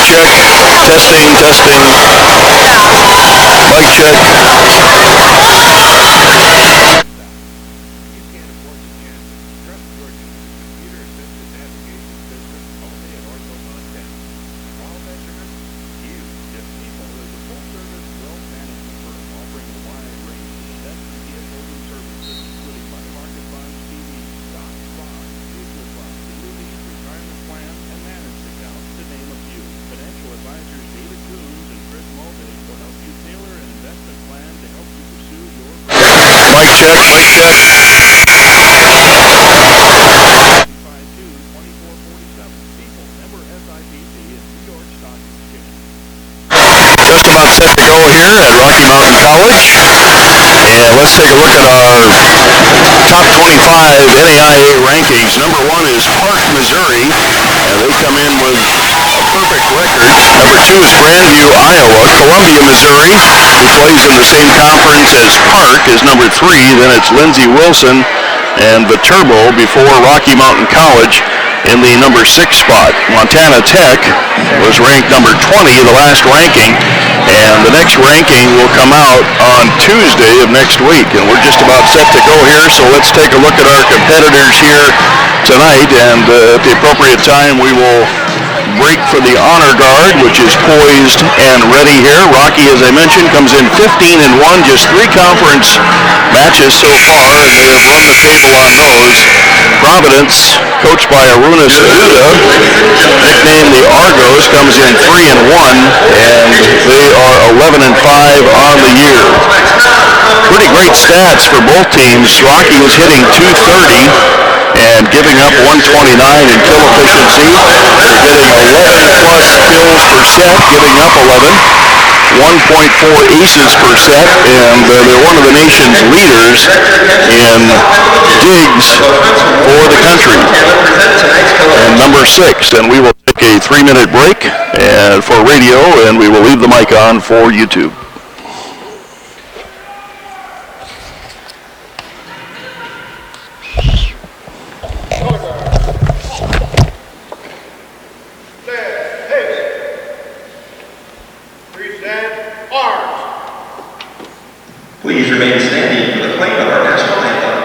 check. Testing. Mic check. You can't afford to chance it. Trust Jorgensen's computer-assisted navigation system only at Argos, Montana. For all measurements, you, just people, is a full-service wealth management firm offering a wide range of investment vehicles and services, including money market funds, CDs, stocks, bonds, mutual funds, annuities, retirement plans, and managed accounts, to name a few. Financial advisors David Coons and Chris Mulvey will help you tailor an investment plan to help you pursue your Mic check. 2447. People, member SIPC and New York Stock Exchange. Just about set to go here at Rocky Mountain College. And let's take a look at our top 25 NAIA rankings. Number 1 is Park, Missouri, and they come in with a perfect record. Number 2 is Grandview, Iowa. Columbia, Missouri, who plays in the same conference as Park, is number 3. Then it's Lindsey Wilson and Viterbo before Rocky Mountain College in the number 6 spot. Montana Tech was ranked number 20, the last ranking, and the next ranking will come out on Tuesday of next week, and we're just about set to go here, so let's take a look at our competitors here tonight, and at the appropriate time we will break for the honor guard, which is poised and ready here. Rocky, as I mentioned, comes in 15-1, just 3 conference matches so far, and they have run the table on those. Providence, coached by Aruna Saduda, nicknamed the Argos, comes in 3-1, and they are 11-5 on the year. Pretty great stats for both teams. Rocky was hitting .230 and giving up 129 in kill efficiency. They're getting 11 plus kills per set, giving up 11. 1.4 aces per set, and they're one of the nation's leaders in digs for the country. And number 6, and we will take a 3-minute break for radio, and we will leave the mic on for YouTube. Please remain standing for the playing of our national anthem.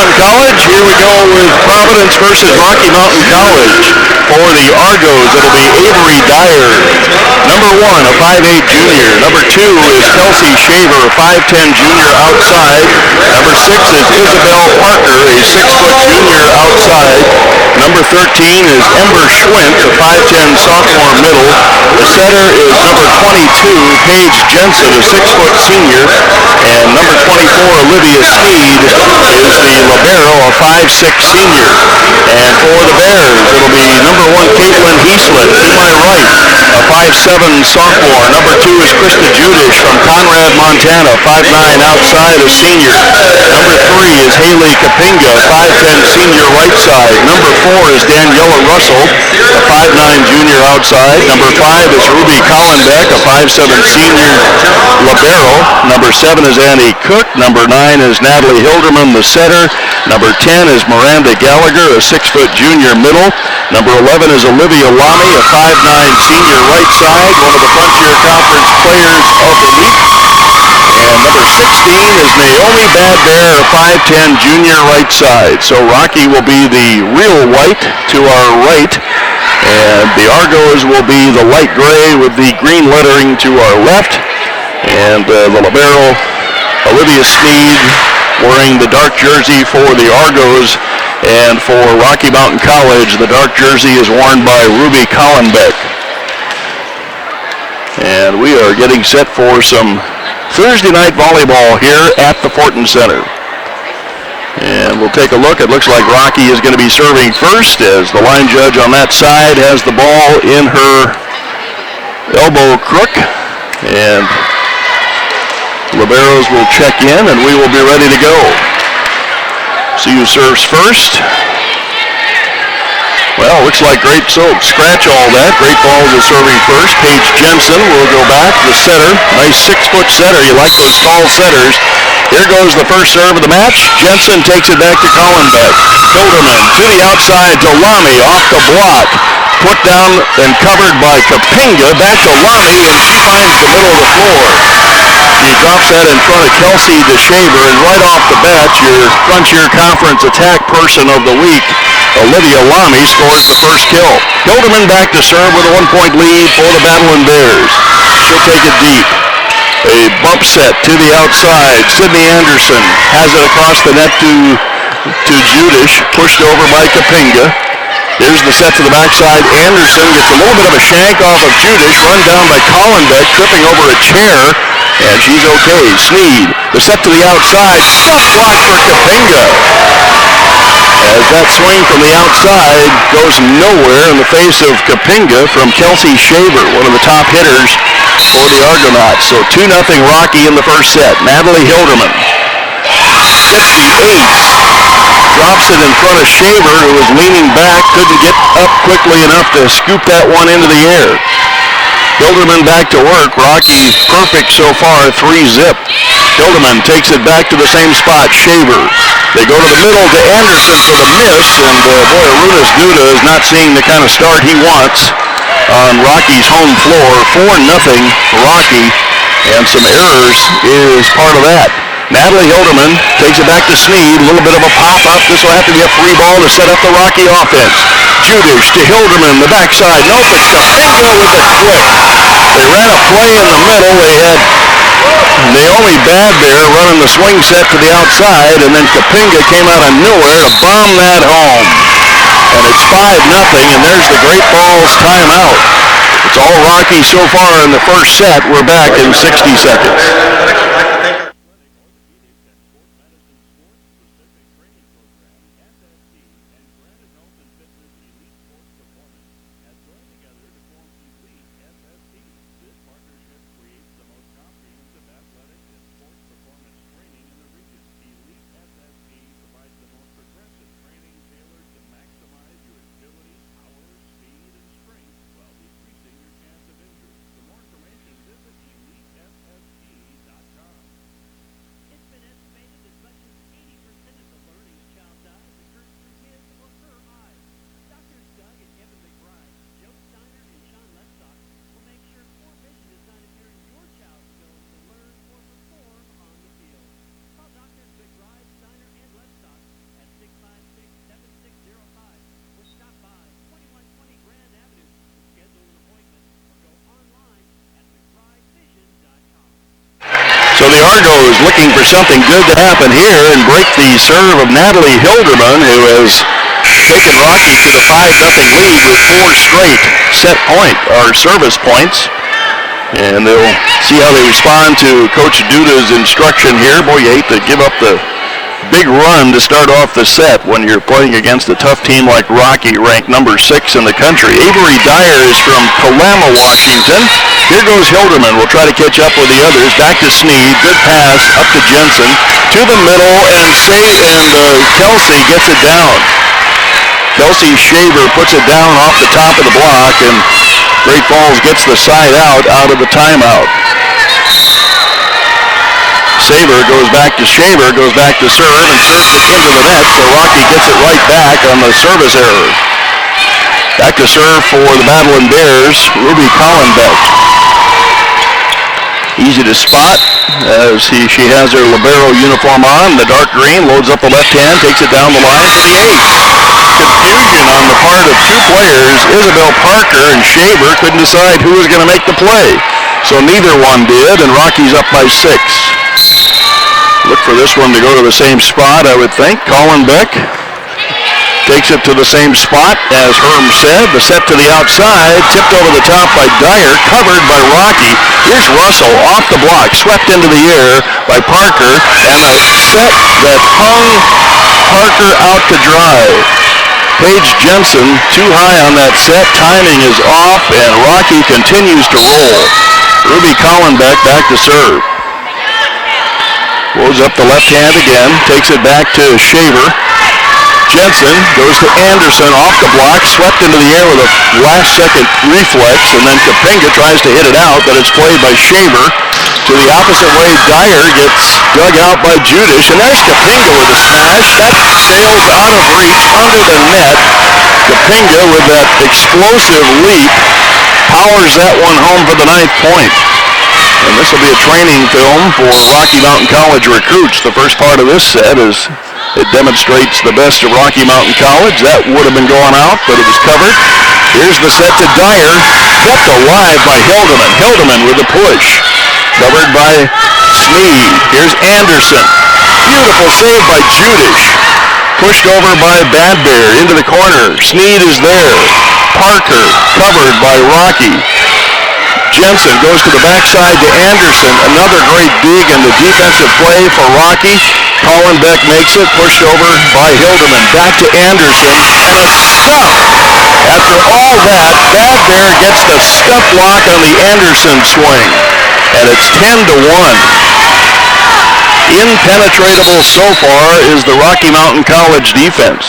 Mountain College. Here we go with Providence versus Rocky Mountain College. For the Argos, it'll be Avery Dyer, number 1, a 5'8 junior. Number 2 is Kelsey Shaver, a 5'10 junior outside. Number 6 is Isabel Parker, a 6-foot junior outside. Number 13 is Ember Schwint, a 5'10 sophomore middle. The setter is number 22, Paige Jensen, a 6-foot senior. And number 24, Olivia Sneed, is the libero, a 5'6 senior. And for the Bears, it'll be number 1, Caitlin Heaslett, to my right, a 5'7 sophomore. Number 2 is Krista Judish from Conrad, Montana, 5'9 outside, a senior. Number 3 is Haley Kapinga, a 5'10 senior right side. Number 4 is Daniela Russell, a 5'9 junior outside. Number 5 is Ruby Collenbeck, a 5'7 senior libero. Number 7 is Annie Cook. Number 9 is Natalie Hilderman, the setter. Number 10 is Miranda Gallagher, a 6-foot junior middle. Number 11 is Olivia Lamy, a 5'9 senior right side, one of the Frontier Conference Players of the Week. And number 16 is Naomi Bad Bear, a 5'10 junior right side. So Rocky will be the real white to our right, and the Argos will be the light gray with the green lettering to our left. And the libero, Olivia Sneed, wearing the dark jersey for the Argos. And for Rocky Mountain College, the dark jersey is worn by Ruby Collenbeck. And we are getting set for some Thursday night volleyball here at the Fortin Center. And we'll take a look. It looks like Rocky is going to be serving first, as the line judge on that side has the ball in her elbow crook. And liberos will check in, and we will be ready to go. See who serves first. Well, looks like Great Soap. Scratch all that. Great Falls is serving first. Paige Jensen will go back. The setter. Nice 6-foot setter. You like those tall setters. Here goes the first serve of the match. Jensen takes it back to Collenbeck. Hilderman to the outside to Lamy. Off the block. Put down and covered by Kapinga. Back to Lamy, and she finds the middle of the floor. She drops that in front of Kelsey DeShaver, and right off the bat, your Frontier Conference Attack Person of the Week, Olivia Lamy, scores the first kill. Hilderman back to serve with a 1-point lead for the Battlin Bears. She'll take it deep. A bump set to the outside. Sydney Anderson has it across the net to Judish, pushed over by Kapinga. Here's the set to the backside. Anderson gets a little bit of a shank off of Judish, run down by Collenbeck, tripping over a chair, and she's okay. Sneed, the set to the outside, shot block for Kapinga. As that swing from the outside goes nowhere in the face of Kapinga from Kelsey Shaver, one of the top hitters for the Argonauts. So 2-0 Rocky in the first set. Natalie Hilderman hits the ace. Drops it in front of Shaver, who was leaning back, couldn't get up quickly enough to scoop that one into the air. Hilderman back to work. Rocky perfect so far, 3-0. Hilderman takes it back to the same spot. Shaver. They go to the middle to Anderson for the miss, and boy, Arunas Duda is not seeing the kind of start he wants on Rocky's home floor. 4-0 Rocky, and some errors is part of that. Natalie Hilderman takes it back to Sneed. A little bit of a pop-up. This will have to be a free ball to set up the Rocky offense. Judish to Hilderman, the backside. Nope, it's Kapinga with a quick. They ran a play in the middle. They had Naomi Bad Bear running the swing set to the outside, and then Kapinga came out of nowhere to bomb that home. And it's 5-0, and there's the Great Falls timeout. It's all Rocky so far in the first set. We're back in 60 seconds. So the Argos looking for something good to happen here and break the serve of Natalie Hilderman, who has taken Rocky to the 5-0 lead with 4 straight set point or service points. And they'll see how they respond to Coach Duda's instruction here. Boy, you hate to give up the big run to start off the set when you're playing against a tough team like Rocky, ranked number 6 in the country. Avery Dyer is from Kalama, Washington. Here goes Hilderman. We'll try to catch up with the others. Back to Sneed. Good pass up to Jensen. To the middle, and Kelsey gets it down. Kelsey Shaver puts it down off the top of the block, and Great Falls gets the side out of the timeout. Saber goes back to Shaver, goes back to serve, and serves it into the net, so Rocky gets it right back on the service error. Back to serve for the Battlin Bears, Ruby Collenbeck. Easy to spot as she has her libero uniform on, the dark green, loads up the left hand, takes it down the line for the ace. Confusion on the part of 2 players. Isabel Parker and Shaver couldn't decide who was going to make the play. So neither one did, and Rocky's up by 6. Look for this one to go to the same spot, I would think. Collenbeck takes it to the same spot, as Herm said. The set to the outside, tipped over the top by Dyer, covered by Rocky. Here's Russell off the block, swept into the air by Parker, and a set that hung Parker out to dry. Paige Jensen too high on that set. Timing is off, and Rocky continues to roll. Ruby Collenbeck back to serve. Loads up the left hand again, takes it back to Shaver. Jensen goes to Anderson off the block, swept into the air with a last-second reflex, and then Kapinga tries to hit it out, but it's played by Shaver. To the opposite way, Dyer gets dug out by Judish, and there's Kapinga with a smash. That sails out of reach under the net. Kapinga with that explosive leap powers that one home for the 9th point. And this will be a training film for Rocky Mountain College recruits. The first part of this set is it demonstrates the best of Rocky Mountain College. That would have been going out, but it was covered. Here's the set to Dyer, kept alive by Hilderman. Hilderman with the push, covered by Sneed. Here's Anderson. Beautiful save by Judish. Pushed over by Bad Bear into the corner. Sneed is there. Parker covered by Rocky. Jensen goes to the backside to Anderson. Another great dig in the defensive play for Rocky. Collenbeck makes it, pushed over by Hilderman. Back to Anderson, and a stuff. After all that, Bad Bear gets the stuff block on the Anderson swing. And it's 10-1. Impenetratable so far is the Rocky Mountain College defense.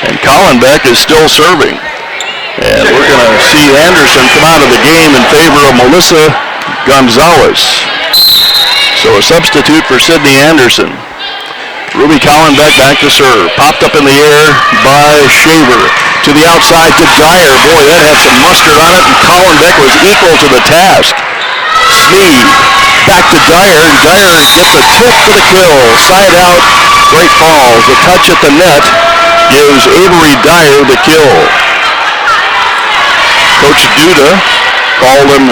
And Collenbeck is still serving. And we're going to see Anderson come out of the game in favor of Melissa Gonzalez. So a substitute for Sydney Anderson. Ruby Collenbeck back to serve. Popped up in the air by Shaver. To the outside to Dyer. Boy, that had some mustard on it, and Collenbeck was equal to the task. Sneed back to Dyer, and Dyer gets a tip for the kill. Side out, Great Falls. The touch at the net gives Avery Dyer the kill. Coach Duda called him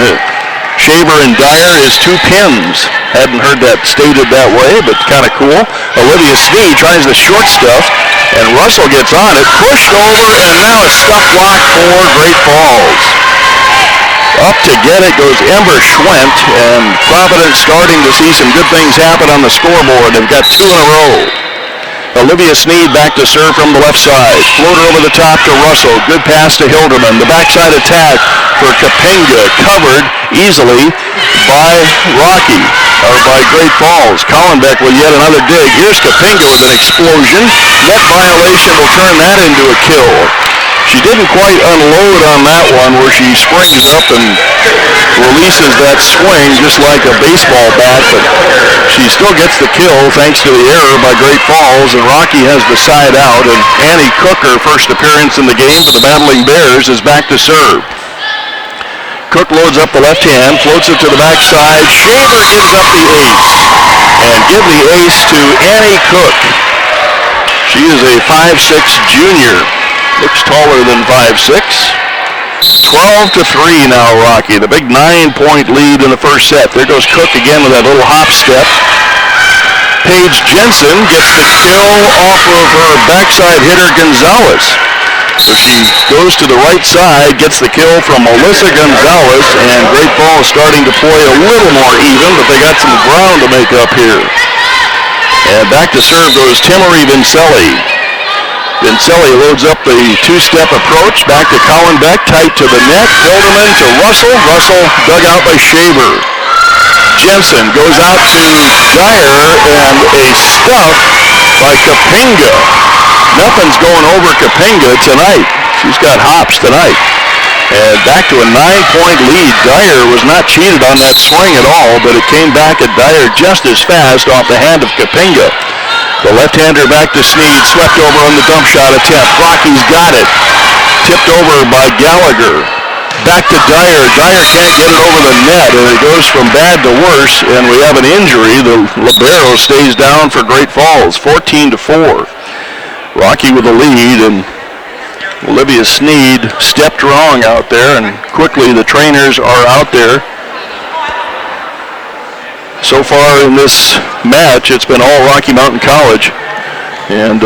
Shaver and Dyer his 2 pins. Hadn't heard that stated that way, but kind of cool. Olivia Sneed tries the short stuff, and Russell gets on it, pushed over, and now a stuff block for Great Falls. Up to get it goes Ember Schwent, and Providence starting to see some good things happen on the scoreboard. They've got 2 in a row. Olivia Sneed back to serve from the left side. Floater over the top to Russell. Good pass to Hilderman. The backside attack for Kapinga, covered easily by Rocky, or by Great Falls. Collenbeck with yet another dig. Here's Kapinga with an explosion. Net violation will turn that into a kill. She didn't quite unload on that one, where she springs up and releases that swing just like a baseball bat, but she still gets the kill thanks to the error by Great Falls, and Rocky has the side out, and Annie Cook, her first appearance in the game for the Battling Bears, is back to serve. Cook loads up the left hand, floats it to the backside. Shaver gives up the ace, and give the ace to Annie Cook. She is a 5'6" junior. Looks taller than 5'6". 12-3 now, Rocky. The big 9-point lead in the first set. There goes Cook again with that little hop step. Paige Jensen gets the kill off of her backside hitter, Gonzalez. So she goes to the right side, gets the kill from Melissa Gonzalez, and Great Falls starting to play a little more even, but they got some ground to make up here. And back to serve goes Timmery Vincelli. Vincelli loads up the two-step approach, back to Colin Beck, tight to the net. Hilderman to Russell. Russell dug out by Shaver. Jensen goes out to Dyer, and a stuff by Kapinga. Nothing's going over Kapinga tonight. She's got hops tonight. And back to a 9-point lead. Dyer was not cheated on that swing at all, but it came back at Dyer just as fast off the hand of Kapinga. The left-hander back to Sneed, swept over on the dump shot attempt. Rocky's got it. Tipped over by Gallagher. Back to Dyer. Dyer can't get it over the net, and it goes from bad to worse, and we have an injury. The libero stays down for Great Falls, 14-4. Rocky with the lead, and Olivia Sneed stepped wrong out there, and quickly the trainers are out there. So far in this match, it's been all Rocky Mountain College, and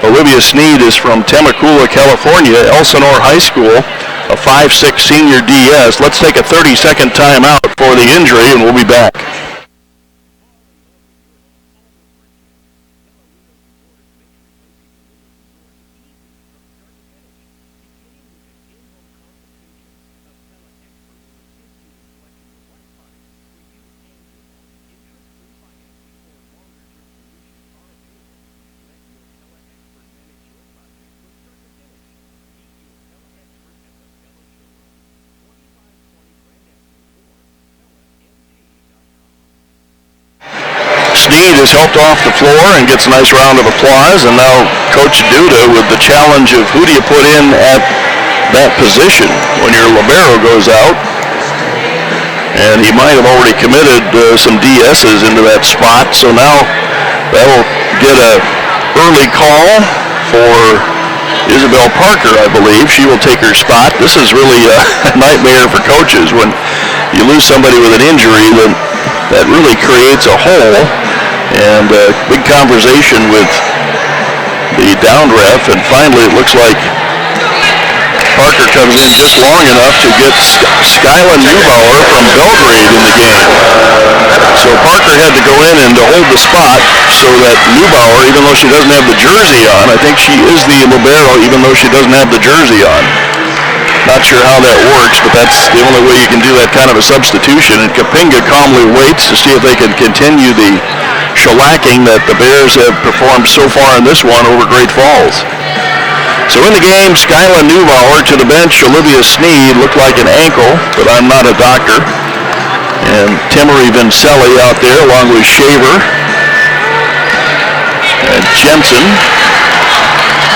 Olivia Sneed is from Temecula, California, Elsinore High School, a 5'6" senior DS. Let's take a 30-second timeout for the injury, and we'll be back. Sneed is helped off the floor and gets a nice round of applause, and now Coach Duda with the challenge of who do you put in at that position when your libero goes out. And he might have already committed some DSs into that spot, so now that'll get a early call for Isabel Parker, I believe. She will take her spot. This is really a nightmare for coaches when you lose somebody with an injury. That really creates a hole, and a big conversation with the down ref, and finally it looks like Parker comes in just long enough to get Skyla Neubauer from Belgrade in the game. So Parker had to go in and to hold the spot so that Neubauer, even though she doesn't have the jersey on, I think she is the libero even though she doesn't have the jersey on. Not sure how that works, but that's the only way you can do that kind of a substitution. And Kapinga calmly waits to see if they can continue the shellacking that the Bears have performed so far in this one over Great Falls. So in the game, Skyla Neubauer to the bench. Olivia Sneed looked like an ankle, but I'm not a doctor. And Timmery Vincelli out there along with Shaver and Jensen.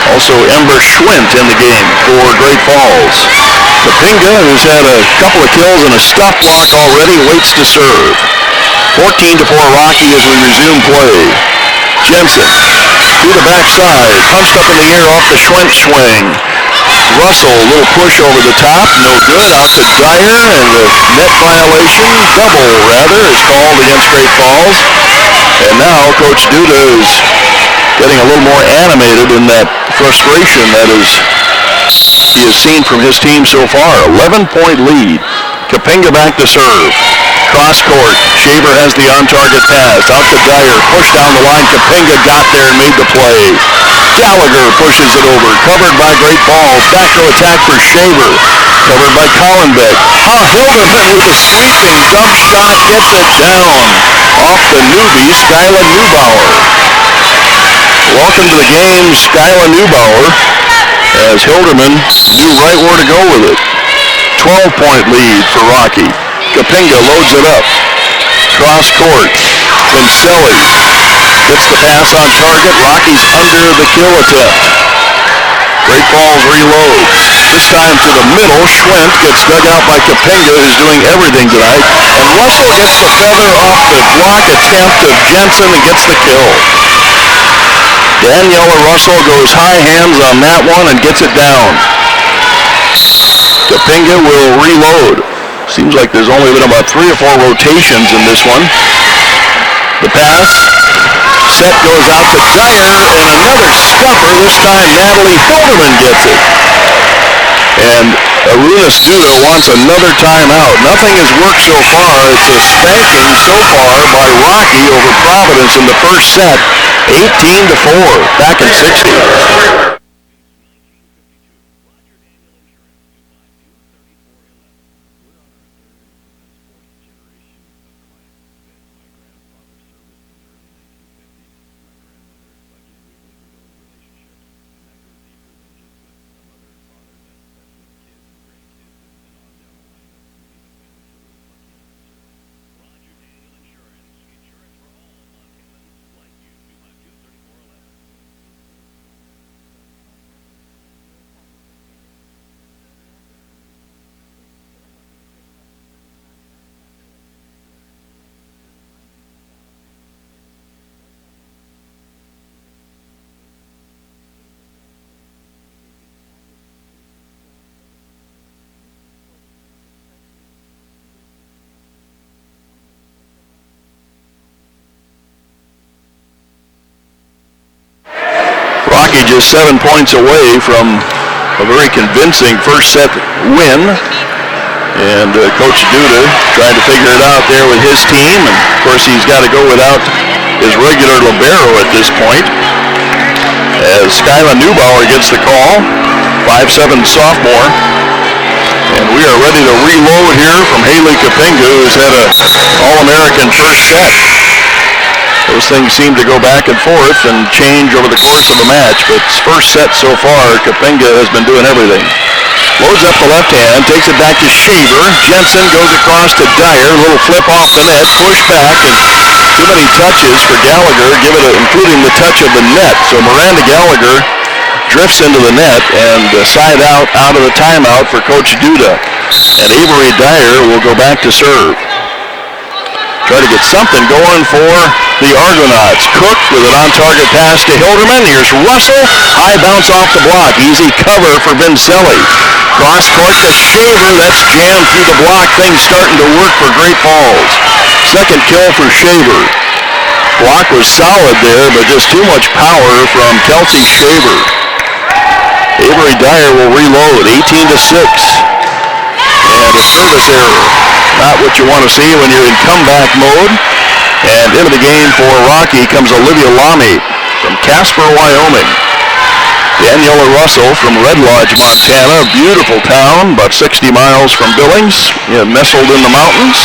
Also Ember Schwint in the game for Great Falls. Kapinga, who's had a couple of kills and a stop block already, waits to serve. 14-4 Rocky as we resume play. Jensen to the backside, punched up in the air off the Schwint swing. Russell, a little push over the top, no good. Out to Dyer, and the net violation, double rather, is called against Great Falls. And now Coach Duda is getting a little more animated in that frustration that he has seen from his team so far. 11-point lead. Kapinga back to serve. Cross court. Shaver has the on-target pass. Out to Dyer. Push down the line. Kapinga got there and made the play. Gallagher pushes it over. Covered by Great Falls. Back to attack for Shaver. Covered by Collenbeck. Hilderman with a sweeping dump shot. Gets it down. Off the newbie, Skyla Neubauer. Welcome to the game, Skyla Neubauer, as Hilderman knew right where to go with it. 12-point lead for Rocky. Kapinga loads it up. Cross court. Vincelli gets the pass on target. Rocky's under the kill attempt. Great Falls reloads. This time to the middle. Schwint gets dug out by Kapinga, who's doing everything tonight. And Russell gets the feather off the block attempt of Jensen and gets the kill. Daniela Russell goes high hands on that one and gets it down. Kapinga will reload. Seems like there's only been about 3 or 4 rotations in this one. The pass. Set goes out to Dyer, and another stuffer. This time Natalie Hilderman gets it. And Arunas Duda wants another timeout. Nothing has worked so far. It's a spanking so far by Rocky over Providence in the first set. 18-4, back in 60. Rocky just 7 points away from a very convincing first set win. And Coach Duda trying to figure it out there with his team. And of course he's got to go without his regular libero at this point. As Skyla Neubauer gets the call, 5'7" sophomore. And we are ready to reload here from Haley Kapinga, who's had an All-American first set. Those things seem to go back and forth and change over the course of the match, but first set so far, Kapinga has been doing everything. Loads up the left hand, takes it back to Shaver. Jensen goes across to Dyer, little flip off the net, push back, and too many touches for Gallagher, including the touch of the net. So Miranda Gallagher drifts into the net and side out of the timeout for Coach Duda. And Avery Dyer will go back to serve. Try to get something going for the Argonauts. Cook with an on-target pass to Hilderman. Here's Russell. High bounce off the block. Easy cover for Vincelli. Cross court to Shaver. That's jammed through the block. Things starting to work for Great Falls. Second kill for Shaver. Block was solid there, but just too much power from Kelsey Shaver. Avery Dyer will reload. 18-6. And a service error. Not what you want to see when you're in comeback mode. And into the game for Rocky comes Olivia Lamy from Casper, Wyoming. Daniela Russell from Red Lodge, Montana. Beautiful town, about 60 miles from Billings, nestled in the mountains.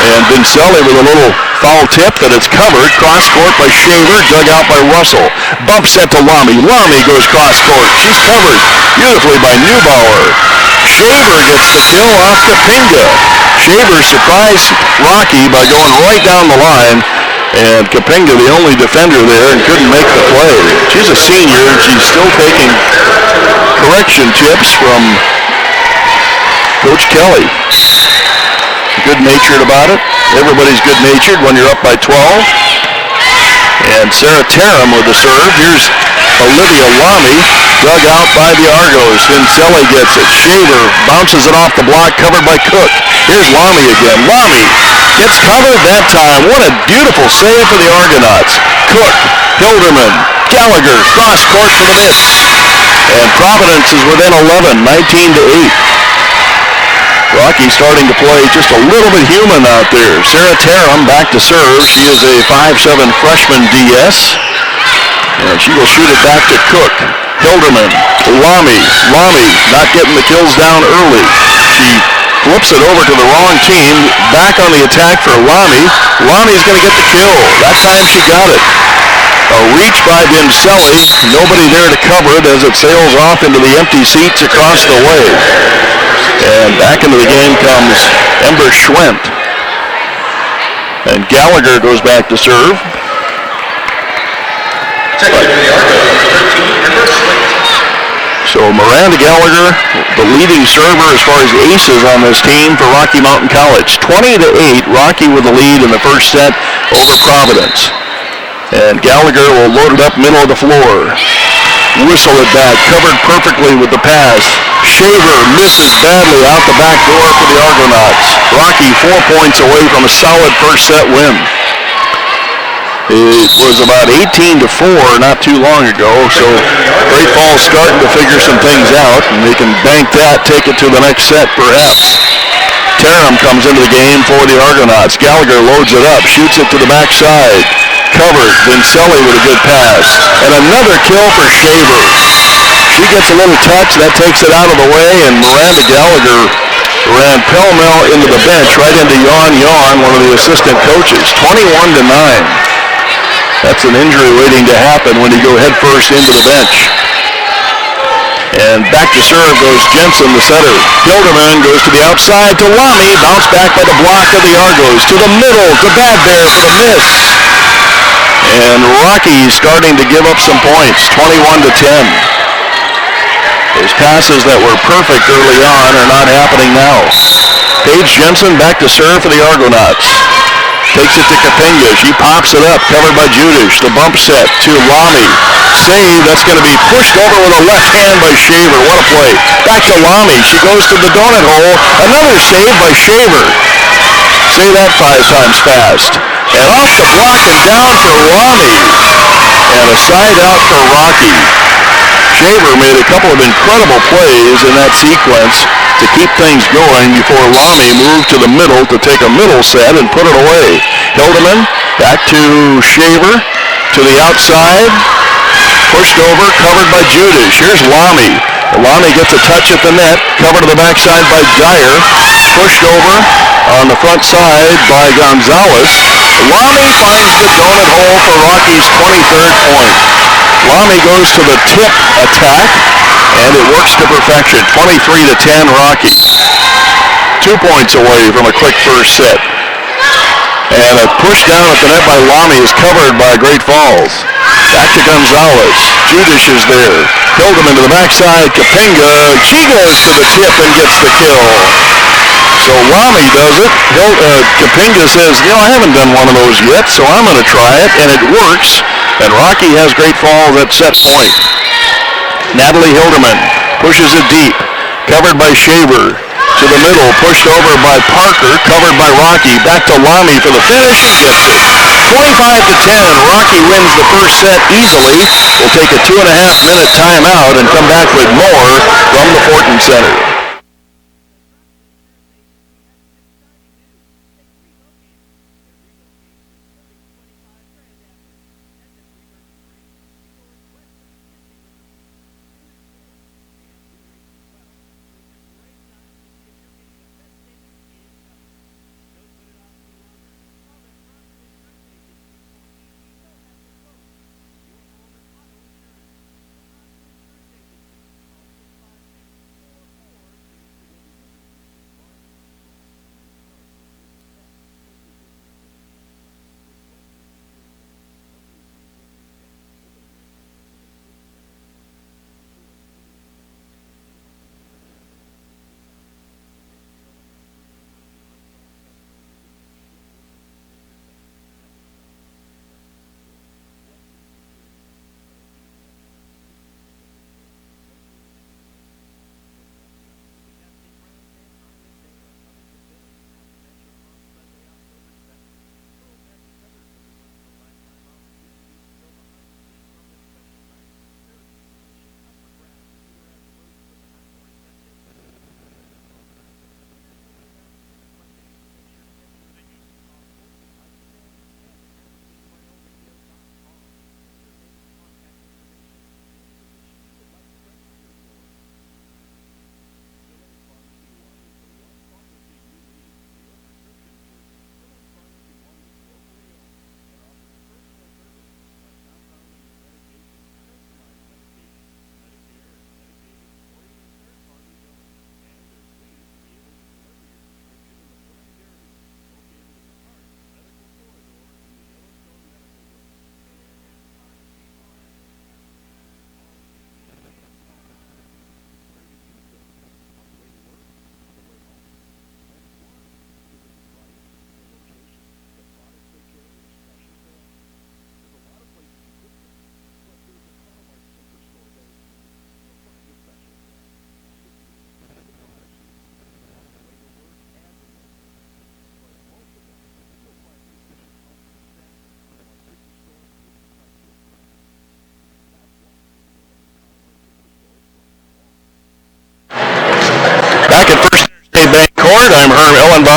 And Vincelli with a little foul tip that it's covered. Cross court by Shaver, dug out by Russell. Bump set to Lamy. Lamy goes cross court. She's covered beautifully by Neubauer. Shaver gets the kill off Kapinga. Shaver surprised Rocky by going right down the line, and Kapinga, the only defender there, and couldn't make the play. She's a senior, and she's still taking correction tips from Coach Kelly. Good-natured about it. Everybody's good-natured when you're up by 12. And Sarah Tarum with the serve. Here's Olivia Lamy, dug out by the Argos. Vincelli gets it. Shaver bounces it off the block, covered by Cook. Here's Lamy again. Lamy gets covered that time. What a beautiful save for the Argonauts. Cook, Hilderman, Gallagher, cross court for the miss. And Providence is within 11, 19-8. Rocky starting to play just a little bit human out there. Sarah Tarum back to serve. She is a 5'7" freshman DS. And she will shoot it back to Cook. Hilderman, Lamy not getting the kills down early. She flips it over to the wrong team. Back on the attack for Lamy. Lamy's going to get the kill. That time she got it. A reach by Vincelli. Nobody there to cover it as it sails off into the empty seats across the way. And back into the game comes Ember Schwendt. And Gallagher goes back to serve. So Miranda Gallagher, the leading server as far as aces on this team for Rocky Mountain College. 20-8, Rocky with the lead in the first set over Providence. And Gallagher will load it up middle of the floor. Whistle it back, covered perfectly with the pass. Shaver misses badly out the back door for the Argonauts. Rocky 4 points away from a solid first set win. It was about 18-4 not too long ago, so Great Falls starting to figure some things out, and they can bank that, take it to the next set perhaps. Terham comes into the game for the Argonauts. Gallagher loads it up, shoots it to the backside. Covered, Vincelli with a good pass. And another kill for Shaver. She gets a little touch, that takes it out of the way, and Miranda Gallagher ran pell-mell into the bench, right into Yon, one of the assistant coaches. 21-9. That's an injury waiting to happen when you go head first into the bench. And back to serve goes Jensen, the setter. Hilderman goes to the outside to Lamy. Bounce back by the block of the Argos. To the middle to Bad Bear for the miss. And Rocky starting to give up some points. 21-10. Those passes that were perfect early on are not happening now. Paige Jensen back to serve for the Argonauts. Takes it to Kapinga. She pops it up, covered by Judish. The bump set to Lamy. Save, that's going to be pushed over with a left hand by Shaver. What a play. Back to Lamy. She goes to the donut hole. Another save by Shaver. Say that 5 times fast. And off the block and down for Lamy. And a side out for Rocky. Shaver made a couple of incredible plays in that sequence to keep things going before Lamy moved to the middle to take a middle set and put it away. Hildeman back to Shaver to the outside. Pushed over, covered by Judish. Here's Lamy. Lamy gets a touch at the net, covered to the backside by Dyer. Pushed over on the front side by Gonzalez. Lamy finds the donut hole for Rocky's 23rd point. Lamy goes to the tip attack, and it works to perfection. 23-10 Rocky. 2 points away from a quick first set. And a push down at the net by Lamy is covered by Great Falls. Back to Gonzalez. Judish is there. Hildeman to the backside. Kapinga. She goes to the tip and gets the kill. So Lamy does it. Kapinga says, I haven't done one of those yet, so I'm going to try it, and it works. And Rocky has Great Falls at set point. Natalie Hilderman pushes it deep. Covered by Shaver. To the middle, pushed over by Parker, covered by Rocky. Back to Lamy for the finish. He gets it. 25-10. Rocky wins the first set easily. We'll take a 2.5-minute timeout and come back with more from the Fortin Center.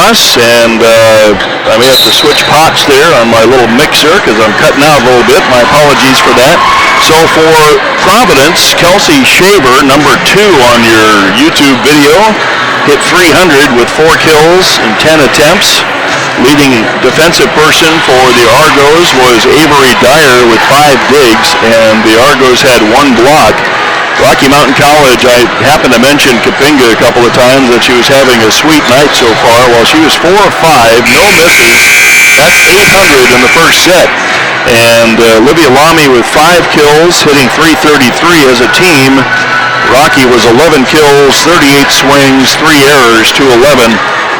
across, and I may have to switch pots there on my little mixer because I'm cutting out a little bit. My apologies for that. So for Providence, Kelsey Shaver, number 2 on your YouTube video, hit 300 with 4 kills and 10 attempts. Leading defensive person for the Argos was Avery Dyer with 5 digs, and the Argos had 1 block. Rocky Mountain College, I happened to mention Kapinga a couple of times that she was having a sweet night so far. Well, she was 4 of 5, no misses. That's 800 in the first set. And Livia Lamy with 5 kills, hitting .333 as a team. Rocky was 11 kills, 38 swings, 3 errors, 211.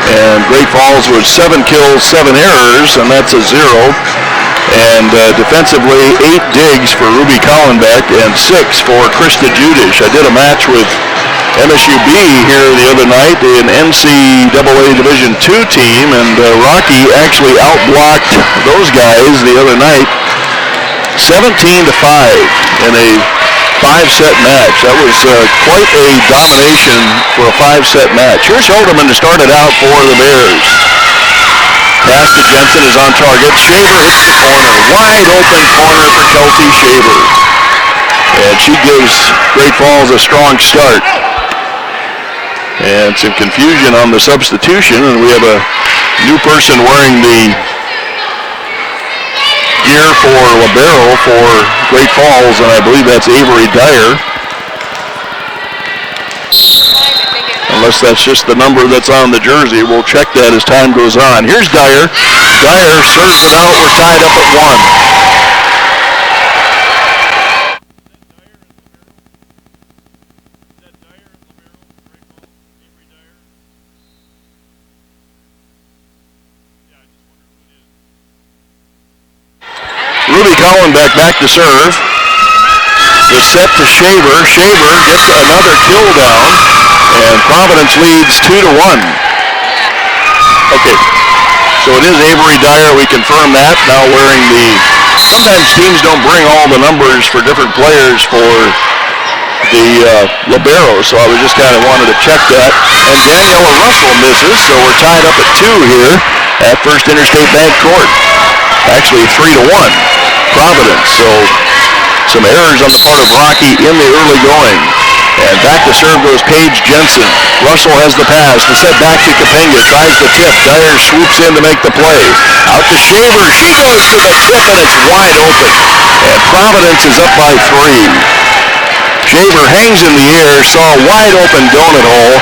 And Great Falls was 7 kills, 7 errors, and that's a 0. And defensively, 8 digs for Ruby Collenbeck and 6 for Krista Judish. I did a match with MSUB here the other night, an NCAA Division II team, and Rocky actually outblocked those guys the other night 17-5 in a 5-set match. That was quite a domination for a 5-set match. Here's Hilderman to start it out for the Bears. Pass to Jensen is on target. Shaver hits the corner. Wide open corner for Kelsey Shaver. And she gives Great Falls a strong start. And some confusion on the substitution, and we have a new person wearing the gear for libero for Great Falls, and I believe that's Avery Dyer. Unless that's just the number that's on the jersey. We'll check that as time goes on. Here's Dyer. Dyer serves it out. We're tied up at 1. Ruby Collenbeck back to serve. The set to Shaver. Shaver gets another kill down, and Providence leads 2-1. Okay, so it is Avery Dyer. We confirm that. Now wearing the, sometimes teams don't bring all the numbers for different players for the libero, so I was just kind of wanted to check that. And Daniela Russell misses, so we're tied up at 2 here at First Interstate Bank Court. Actually 3-1. Providence, so some errors on the part of Rocky in the early going. And back to serve goes Paige Jensen. Russell has the pass. The set back to Kapinga. Tries the tip. Dyer swoops in to make the play. Out to Shaver. She goes to the tip, and it's wide open. And Providence is up by 3. Shaver hangs in the air, saw a wide open donut hole,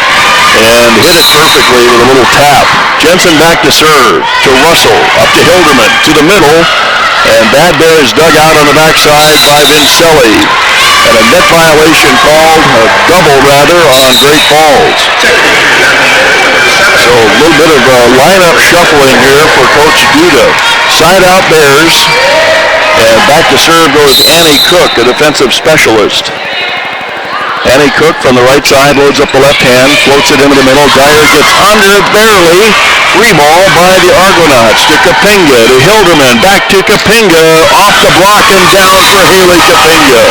and hit it perfectly with a little tap. Jensen back to serve. To Russell. Up to Hilderman. To the middle. And Bad Bears dug out on the backside by Vincelli. And a net violation called, a double rather, on Great Falls. So a little bit of lineup shuffling here for Coach Duda. Side out Bears. And back to serve goes Annie Cook, a defensive specialist. Annie Cook from the right side loads up the left hand, floats it into the middle. Dyer gets under it barely. Free ball by the Argonauts to Kapinga, to Hilderman, back to Kapinga, off the block and down for Haley Kapinga.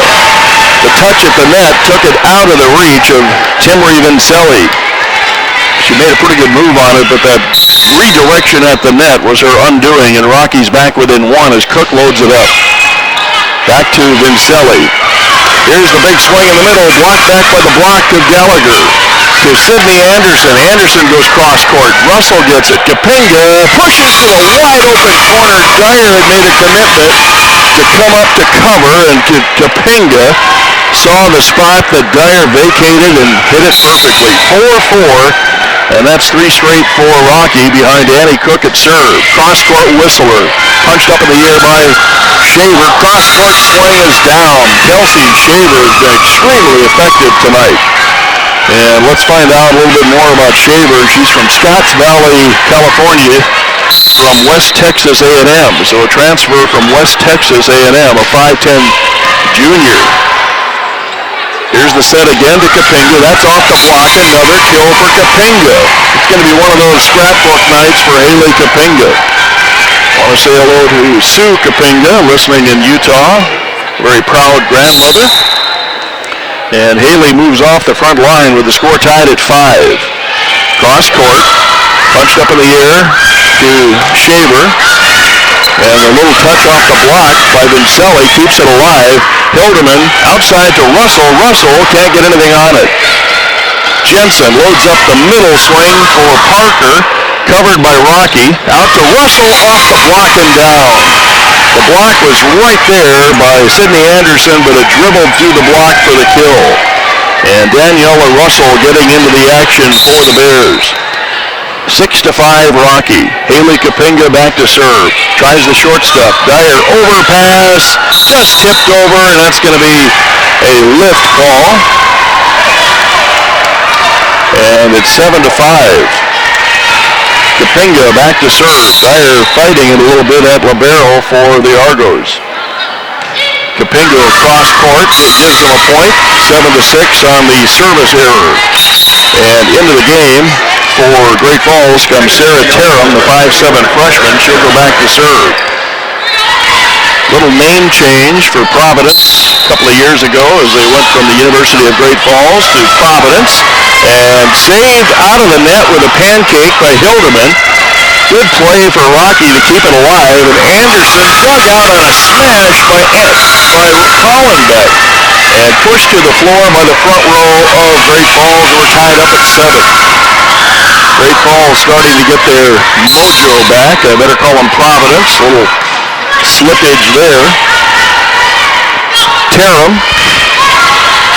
The touch at the net took it out of the reach of Timmery Vincelli. She made a pretty good move on it, but that redirection at the net was her undoing, and Rocky's back within 1 as Cook loads it up. Back to Vincelli. Here's the big swing in the middle, blocked back by the block of Gallagher. To Sydney Anderson. Anderson goes cross court. Russell gets it. Kapinga pushes to the wide open corner. Dyer had made a commitment to come up to cover, and Kapinga saw the spot that Dyer vacated and hit it perfectly. 4-4, and that's 3 straight for Rocky behind Annie Cook at serve. Cross court Whistler. Punched up in the air by Shaver. Cross court swing is down. Kelsey Shaver has been extremely effective tonight. And let's find out a little bit more about Shaver. She's from Scotts Valley, California, from West Texas A&M. So a transfer from West Texas A&M, a 5'10 junior. Here's the set again to Kapinga. That's off the block. Another kill for Kapinga. It's going to be one of those scrapbook nights for Haley Kapinga. I want to say hello to Sue Kapinga, listening in Utah. Very proud grandmother. And Haley moves off the front line with the score tied at 5. Cross court. Punched up in the air to Shaver. And a little touch off the block by Vincelli keeps it alive. Hilderman outside to Russell. Russell can't get anything on it. Jensen loads up the middle swing for Parker. Covered by Rocky. Out to Russell off the block and down. The block was right there by Sidney Anderson, but it dribbled through the block for the kill. And Daniela Russell getting into the action for the Bears. 6-5 Rocky. Haley Kapinga back to serve. Tries the short stuff. Dyer overpass. Just tipped over, and that's going to be a lift call. And it's 7-5. Kapinga back to serve. Dyer fighting it a little bit at libero for the Argos. Kapinga across court. It gives them a point. 7-6 on the service error. And into the game for Great Falls comes Sarah Terham, the 5'7" freshman. She'll go back to serve. Little name change for Providence a couple of years ago as they went from the University of Great Falls to Providence. And saved out of the net with a pancake by Hilderman. Good play for Rocky to keep it alive. And Anderson dug out on a smash by Hollenbeck. And pushed to the floor by the front row of Great Falls. We're tied up at 7. Great Falls starting to get their mojo back. I better call them Providence. A little slippage there. Terham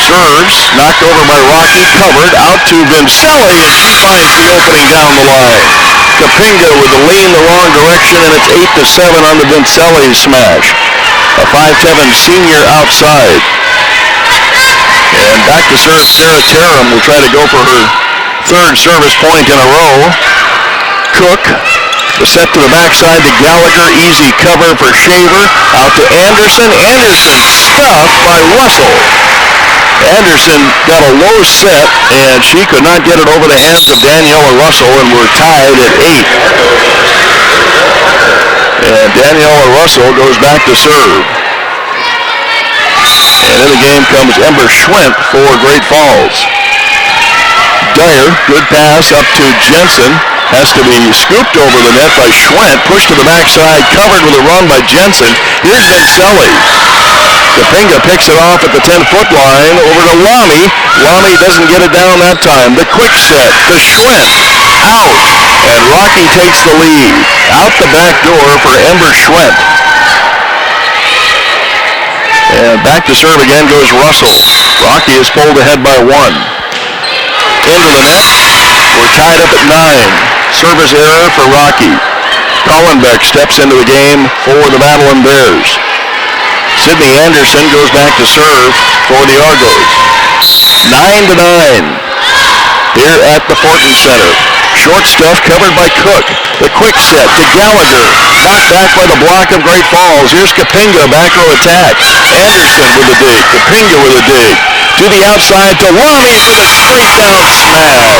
serves, knocked over by Rocky, covered, out to Vincelli, and she finds the opening down the line. Kapinga with the lean the wrong direction, and it's 8-7 on the Vincelli smash. A 5'7" senior outside. And back to serve, Sarah Terham will try to go for her third service point in a row. Cook, the set to the backside to Gallagher, easy cover for Shaver, out to Anderson. Anderson stuffed by Russell. Anderson got a low set, and she could not get it over the hands of Daniela Russell, and we're tied at 8. And Daniela Russell goes back to serve. And in the game comes Ember Schwent for Great Falls. Dyer, good pass up to Jensen. Has to be scooped over the net by Schwent. Pushed to the backside, covered with a run by Jensen. Here's Vincelli. Kapinga picks it off at the 10-foot line over to Lamy. Lamy doesn't get it down that time. The quick set to Schwent. Out. And Rocky takes the lead. Out the back door for Ember Schwent. And back to serve again goes Russell. Rocky is pulled ahead by 1. Into the net. We're tied up at 9. Service error for Rocky. Hollenbeck steps into the game for the Battlin Bears. Sidney Anderson goes back to serve for the Argos. 9-9 here at the Fortin Center. Short stuff covered by Cook. The quick set to Gallagher. Knocked back by the block of Great Falls. Here's Kapinga, back row attack. Anderson with a dig. Kapinga with a dig. To the outside to Lamy for the straight down smash.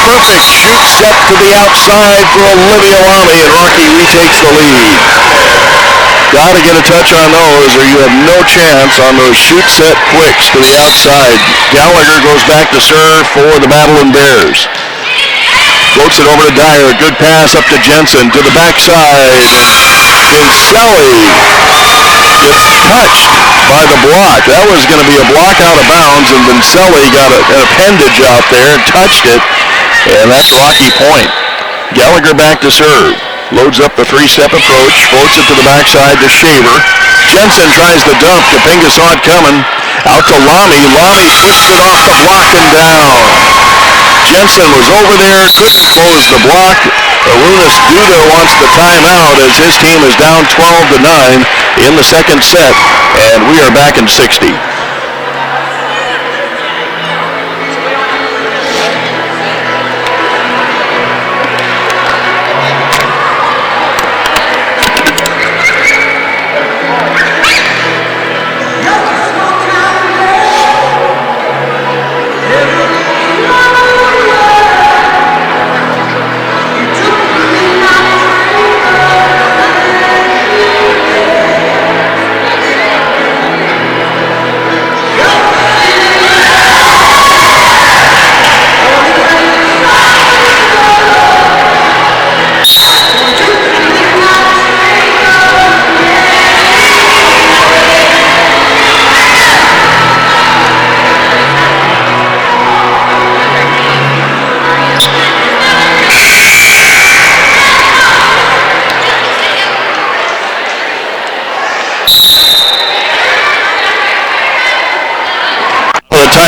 Perfect shoot set to the outside for Olivia Lamy, and Rocky retakes the lead. Got to get a touch on those or you have no chance on those shoot set quicks to the outside. Gallagher goes back to serve for the Battlin Bears. Floats it over to Dyer. Good pass up to Jensen to the backside. Vincelli gets touched by the block. That was going to be a block out of bounds, and Vincelli got an appendage out there and touched it, and that's Rocky point. Gallagher back to serve. Loads up the 3-step approach. Floats it to the backside to Shaver. Jensen tries the dump. Kapinga saw it coming. Out to Lamy. Lamy flips it off the block and down. Jensen was over there, couldn't close the block. Arunas Duda wants the timeout as his team is down 12-9 in the second set, and we are back in 60.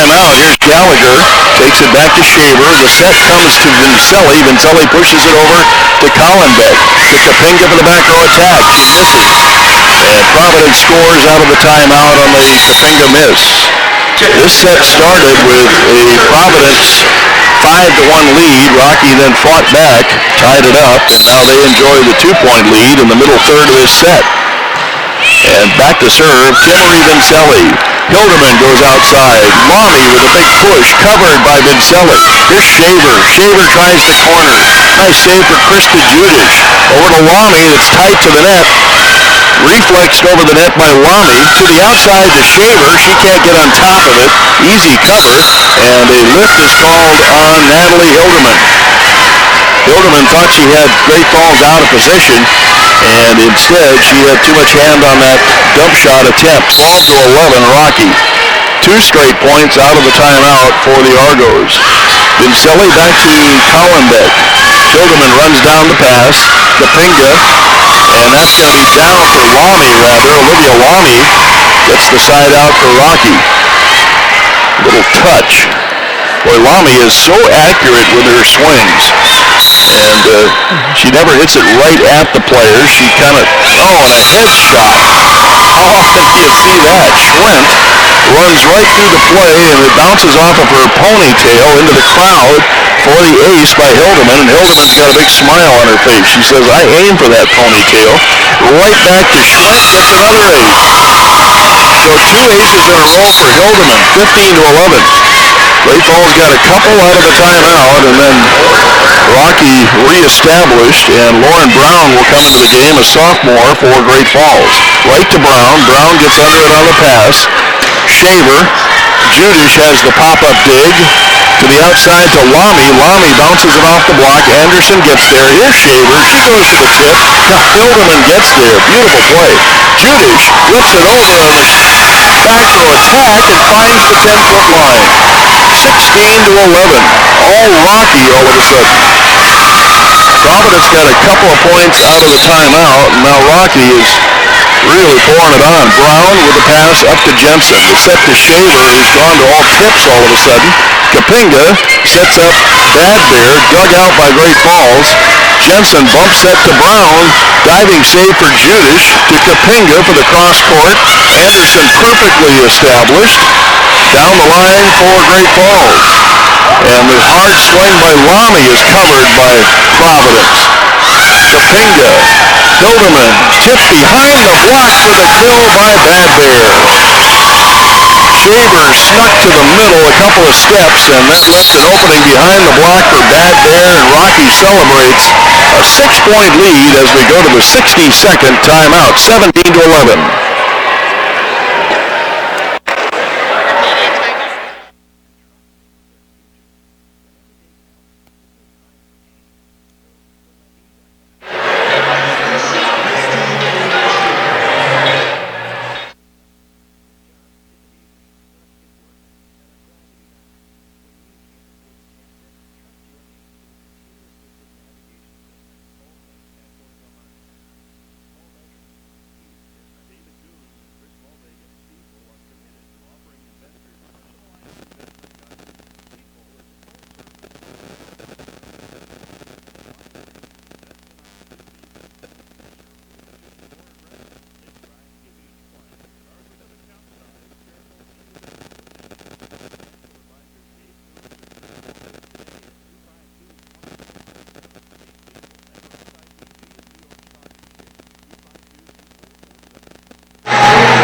timeout. Here's Gallagher. Takes it back to Shaver. The set comes to Vincelli. Vincelli pushes it over to Collenbeck. To Kapinga for the back row attack. She misses. And Providence scores out of the timeout on the Kapinga miss. This set started with a Providence 5-1 lead. Rocky then fought back, tied it up, and now they enjoy the 2-point lead in the middle third of this set. And back to serve, Timmery Vincelli. Hilderman goes outside. Lamy with a big push, covered by Vincelli. Here's Shaver. Shaver tries the corner. Nice save for Krista Judish. Over to Lamy, that's tight to the net. Reflexed over the net by Lamy. To the outside to Shaver. She can't get on top of it. Easy cover. And a lift is called on Natalie Hilderman. Hilderman thought she had Great Falls out of position, and instead she had too much hand on that dump shot attempt. 12-11 Rocky. 2 straight points out of the timeout for the Argos. Vincelli back to Collenbeck. Hilderman runs down the pass. Kapinga, and that's going to be down for Lamy, rather. Olivia Lamy gets the side out for Rocky. Little touch. Boy, Lamy is so accurate with her swings. And she never hits it right at the players. She kind of, and a head shot. Oh, you see that. Schwent runs right through the play, and it bounces off of her ponytail into the crowd for the ace by Hilderman. And Hilderman's got a big smile on her face. She says, I aim for that ponytail. Right back to Schwent, gets another ace. So 2 aces in a row for Hilderman, 15-11. Great Falls got a couple out of the timeout, and then Rocky reestablished, and Lauren Brown will come into the game, a sophomore for Great Falls. Right to Brown. Brown gets under it on the pass. Shaver. Judish has the pop-up dig. To the outside to Lamy. Lamy bounces it off the block. Anderson gets there. Here's Shaver. She goes to the tip. Hilderman gets there. Beautiful play. Judish flips it over on the back row attack and finds the 10-foot line. 16-11. All Rocky all of a sudden. Providence got a couple of points out of the timeout, and now Rocky is really pouring it on. Brown with the pass up to Jensen. The set to Shaver, who's gone to all tips all of a sudden. Kapinga sets up Bad Bear, dug out by Great Falls. Jensen bumps set to Brown. Diving save for Judish. To Kapinga for the cross court. Anderson perfectly established. Down the line for Great Falls. And the hard swing by Lamy is covered by Providence. Kapinga. Hilderman tipped behind the block for the kill by Bad Bear. Shaver snuck to the middle a couple of steps, and that left an opening behind the block for Bad Bear, and Rocky celebrates a 6-point lead as we go to the 62nd timeout, 17-11.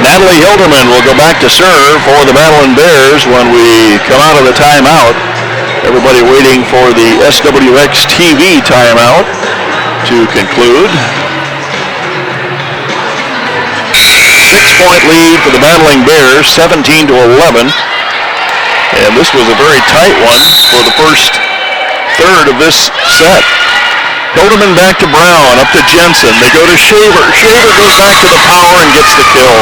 Natalie Hilderman will go back to serve for the Battlin Bears when we come out of the timeout. Everybody waiting for the SWX TV timeout to conclude. 6-point lead for the Battling Bears, 17-11. And this was a very tight one for the first third of this set. Hilderman back to Brown, up to Jensen. They go to Shaver. Shaver goes back to the power and gets the kill.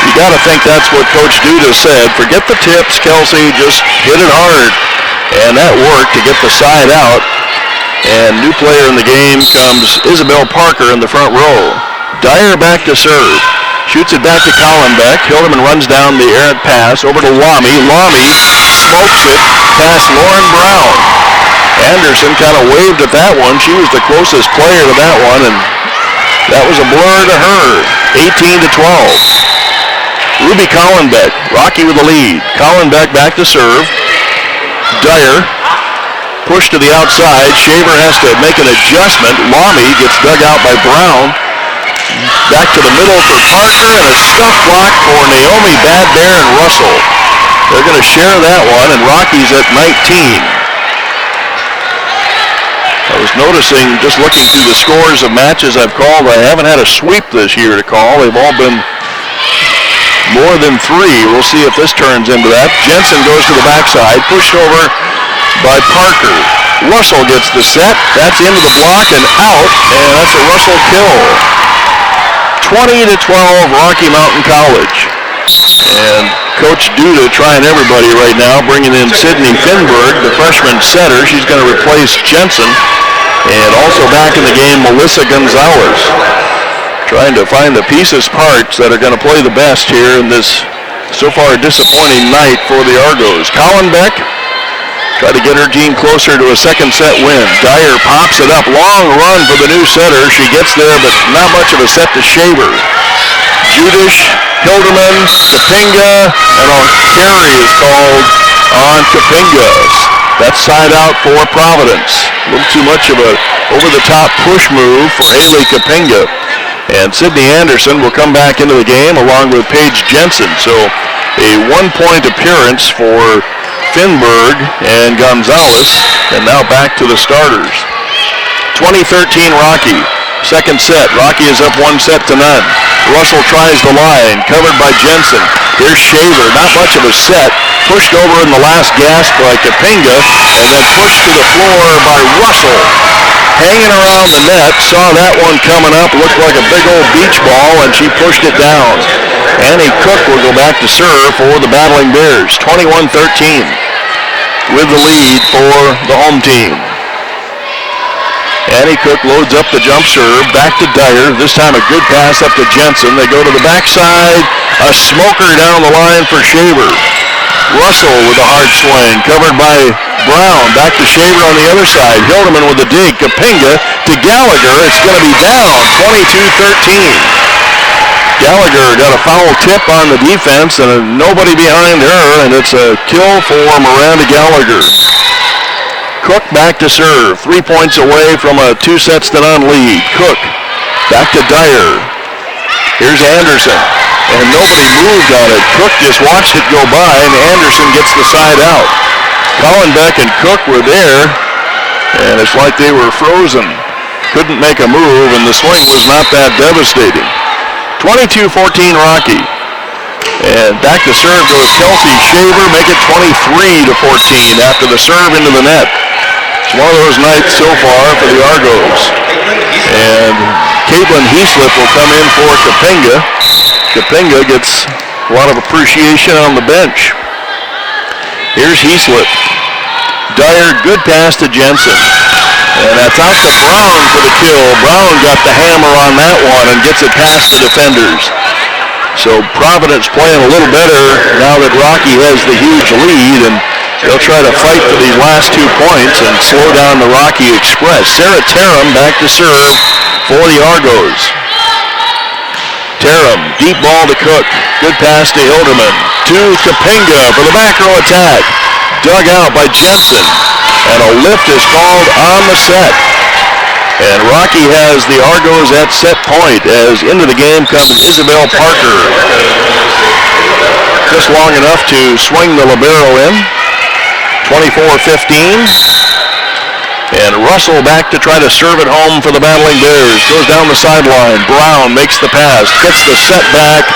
You got to think that's what Coach Duda said. Forget the tips, Kelsey. Just hit it hard. And that worked to get the side out. And new player in the game comes Isabel Parker in the front row. Dyer back to serve. Shoots it back to Collenbeck. Hildeman runs down the errant pass over to Lamy. Lamy smokes it past Lauren Brown. Anderson kind of waved at that one. She was the closest player to that one, and that was a blur to her. 18-12. Ruby Collenbeck, Rocky with the lead. Collenbeck back to serve. Dyer, push to the outside. Shaver has to make an adjustment. Lamy gets dug out by Brown. Back to the middle for Parker, and a stuff block for Naomi Bad Bear and Russell. They're going to share that one, and Rocky's at 19. I was noticing, just looking through the scores of matches I've called, I haven't had a sweep this year to call. They've all been more than 3. We'll see if this turns into that. Jensen goes to the backside, pushed over by Parker. Russell gets the set. That's into the block and out, and that's a Russell kill. 20-12, Rocky Mountain College. And Coach Duda trying everybody right now, bringing in Sydney Finberg, the freshman setter. She's going to replace Jensen. And also back in the game, Melissa Gonzalez. Trying to find the pieces, parts that are going to play the best here in this so far disappointing night for the Argos. Collenbeck try to get her team closer to a second set win. Dyer pops it up. Long run for the new setter. She gets there, but not much of a set to Shaver. Judish, Hilderman, Kapinga, and a carry is called on Kapinga. That's side out for Providence. A little too much of a over-the-top push move for Haley Kapinga. And Sydney Anderson will come back into the game along with Paige Jensen. So a 1-point appearance for Finberg and Gonzalez. And now back to the starters. 2013 Rocky. Second set. Rocky is up 1-0. Russell tries the line, covered by Jensen. Here's Shaver, not much of a set. Pushed over in the last gasp by Kapinga, and then pushed to the floor by Russell. Hanging around the net, saw that one coming up, looked like a big old beach ball, and she pushed it down. Annie Cook will go back to serve for the Battling Bears, 21-13, with the lead for the home team. Annie Cook loads up the jump serve, back to Dyer. This time a good pass up to Jensen. They go to the backside. A smoker down the line for Shaver. Russell with a hard swing, covered by Brown. Back to Shaver on the other side. Hildeman with a dig. Kapinga to Gallagher. It's going to be down, 22-13. Gallagher got a foul tip on the defense and nobody behind her, and it's a kill for Miranda Gallagher. Cook back to serve. 3 points away from a 2-0 lead. Cook back to Dyer. Here's Anderson. And nobody moved on it. Cook just watched it go by, and Anderson gets the side out. Collenbeck and Cook were there, and it's like they were frozen. Couldn't make a move, and the swing was not that devastating. 22-14 Rocky. And back to serve goes Kelsey Shaver, make it 23-14 after the serve into the net. It's one of those nights so far for the Argos. And Caitlin Heaslip will come in for Kapinga. Kapinga gets a lot of appreciation on the bench. Here's Heaslip. Dyer, good pass to Jensen. And that's out to Brown for the kill. Brown got the hammer on that one and gets it past the defenders. So Providence playing a little better now that Rocky has the huge lead, and they'll try to fight for these last 2 points and slow down the Rocky Express. Sarah Tarum back to serve for the Argos. Tarum, deep ball to Cook. Good pass to Hilderman. To Kapinga for the back row attack. Dug out by Jensen. And a lift is called on the set. And Rocky has the Argos at set point as into the game comes Isabel Parker. Just long enough to swing the libero in. 24-15. And Russell back to try to serve it home for the Battling Bears. Goes down the sideline. Brown makes the pass. Gets the set back.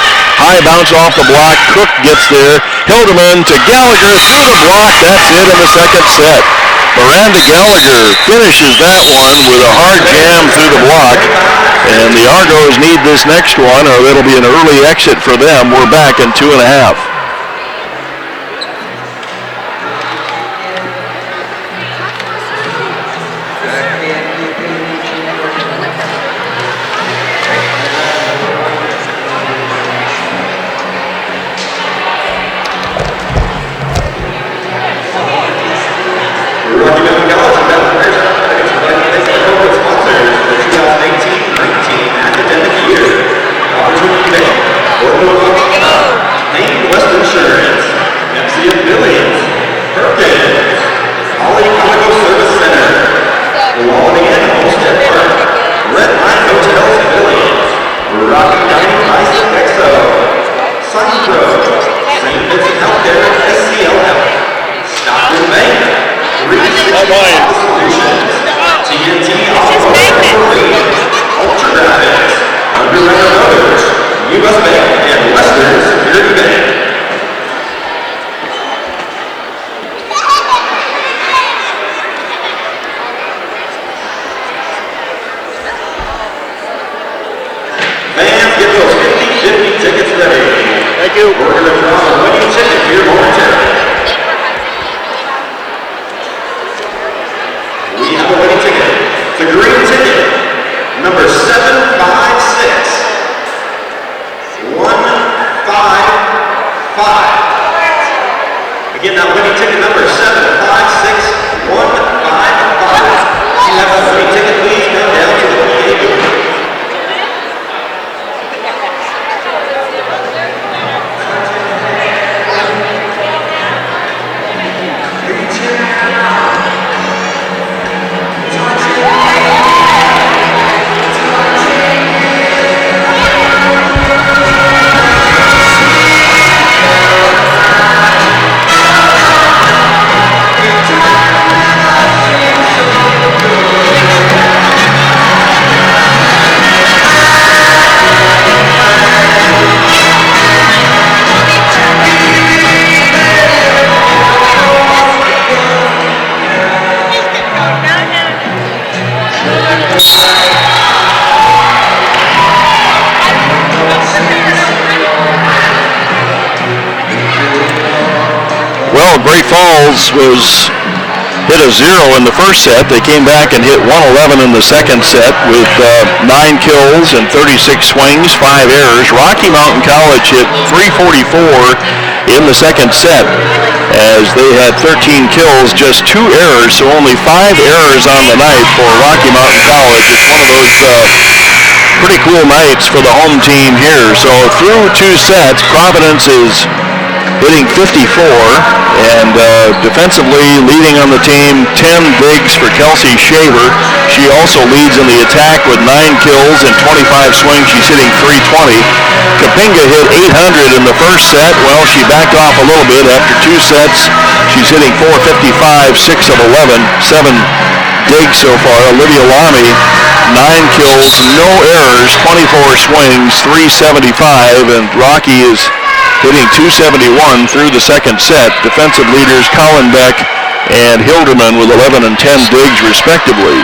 High bounce off the block. Cook gets there. Hilderman to Gallagher through the block. That's it in the second set. Miranda Gallagher finishes that one with a hard jam through the block. And the Argos need this next one or it'll be an early exit for them. We're back in 2.5. Thank you. We're going to draw the winning ticket here momentarily. We have a winning ticket. The green ticket, number 756. 155. Again, that winning ticket number 756-155. If you have that winning ticket, please come down to the PA booth. Well, Great Falls was hit a 0 in the first set. They came back and hit 111 in the second set with 9 kills and 36 swings, 5 errors. Rocky Mountain College hit 344 in the second set as they had 13 kills, just 2 errors, so only 5 errors on the night for Rocky Mountain College. It's one of those pretty cool nights for the home team here. So through 2 sets, Providence is hitting 54, and defensively leading on the team, 10 digs for Kelsey Shaver. She also leads in the attack with 9 kills and 25 swings. She's hitting 320. Kapinga hit 800 in the first set. Well, she backed off a little bit after 2 sets. She's hitting 455, 6 of 11, 7 digs so far. Olivia Lamy, 9 kills, no errors, 24 swings, 375, and Rocky is hitting 271 through the second set. Defensive leaders Colin Beck and Hilderman with 11 and 10 digs respectively.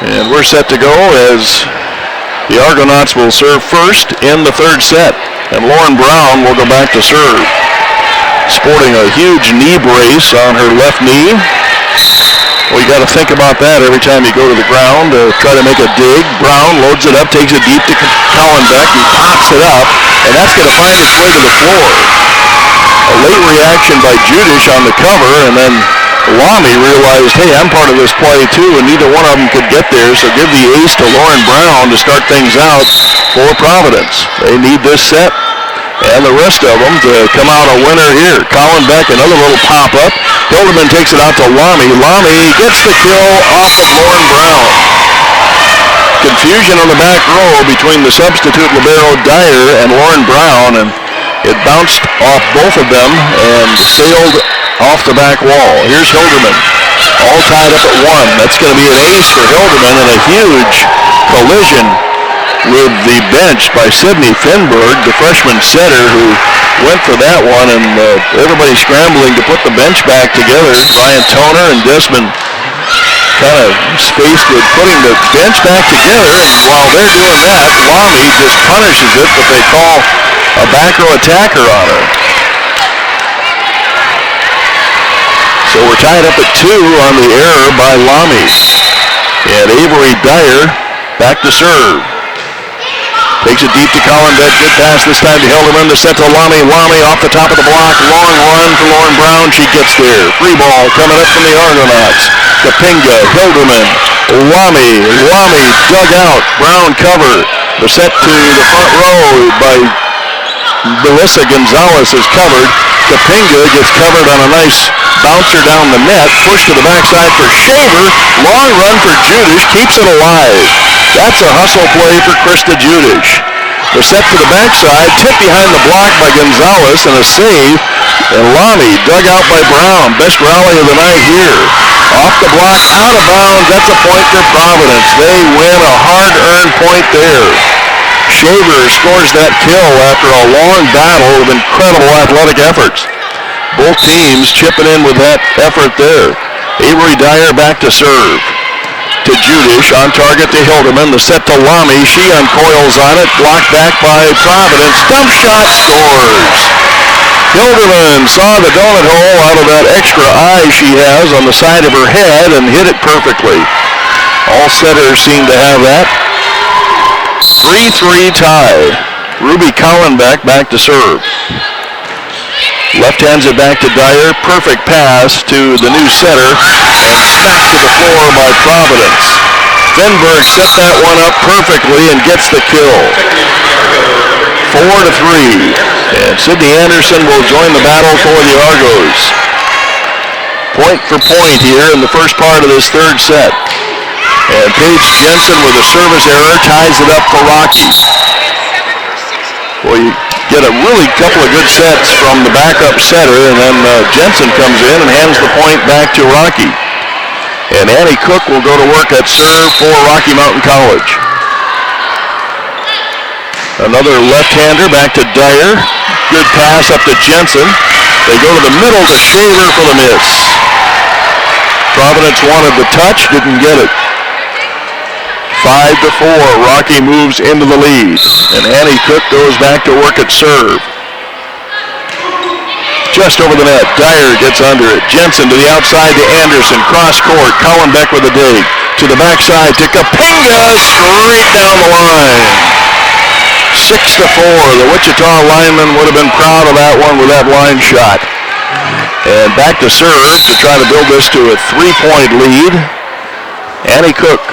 And we're set to go as the Argonauts will serve first in the third set. And Lauren Brown will go back to serve. Sporting a huge knee brace on her left knee. Well, you got to think about that every time you go to the ground to try to make a dig. Brown loads it up, takes it deep to Colin Beck. He pops it up, and that's going to find its way to the floor. A late reaction by Judish on the cover, and then Lamy realized, hey, I'm part of this play too, and neither one of them could get there, so give the ace to Lauren Brown to start things out for Providence. They need this set and the rest of them to come out a winner here. Colin Beck, another little pop-up. Hilderman takes it out to Lamy. Lamy gets the kill off of Lauren Brown. Confusion on the back row between the substitute libero Dyer and Lauren Brown, and it bounced off both of them and sailed off the back wall. Here's Hilderman, all tied up at 1. That's going to be an ace for Hilderman, and a huge collision with the bench by Sydney Finberg, the freshman setter, who went for that one, and everybody scrambling to put the bench back together. Ryan Toner and Desmond kind of spaced with putting the bench back together, and while they're doing that, Lamy just punishes it, but they call a back row attacker on her. So we're tied up at 2 on the error by Lamy. And Avery Dyer back to serve. Takes it deep to Colin Beck. Good pass this time to Hilderman. To set to Lamy. Lamy off the top of the block. Long run for Lauren Brown. She gets there. Free ball coming up from the Argonauts. Kapinga, Hilderman, Lamy. Lamy dug out. Brown cover. The set to the front row by Melissa Gonzalez is covered. Kapinga gets covered on a nice bouncer down the net. Push to the backside for Shaver. Long run for Judish. Keeps it alive. That's a hustle play for Krista Judish. The set to the backside. Tip behind the block by Gonzalez and a save. And Lamy dug out by Brown. Best rally of the night here. Off the block, out of bounds. That's a point for Providence. They win a hard-earned point there. Shaver scores that kill after a long battle with incredible athletic efforts. Both teams chipping in with that effort there. Avery Dyer back to serve. to Judish. On target to Hilderman. The set to Lamy. She uncoils on it. Blocked back by Providence. Dump shot, scores. Hilderman saw the donut hole out of that extra eye she has on the side of her head and hit it perfectly. All setters seem to have that. 3-3 tie. Ruby Collenbeck back to serve. Left hands it back to Dyer. Perfect pass to the new setter. And smacked to the floor by Providence. Finberg set that one up perfectly and gets the kill. 4-3. And Sydney Anderson will join the battle for the Argos. Point for point here in the first part of this third set. And Paige Jensen with a service error ties it up for Rocky. Well, you get a really couple of good sets from the backup setter, and then Jensen comes in and hands the point back to Rocky. And Annie Cook will go to work at serve for Rocky Mountain College. Another left-hander back to Dyer. Good pass up to Jensen. They go to the middle to Shaver for the miss. Providence wanted the touch, didn't get it. 5-4, Rocky moves into the lead. And Annie Cook goes back to work at serve. Just over the net, Dyer gets under it. Jensen to the outside to Anderson, cross court. Collenbeck with a dig. To the backside to Kapinga, straight down the line. 6-4, the Wichita lineman would have been proud of that one with that line shot. And back to serve to try to build this to a 3-point lead. Annie Cook.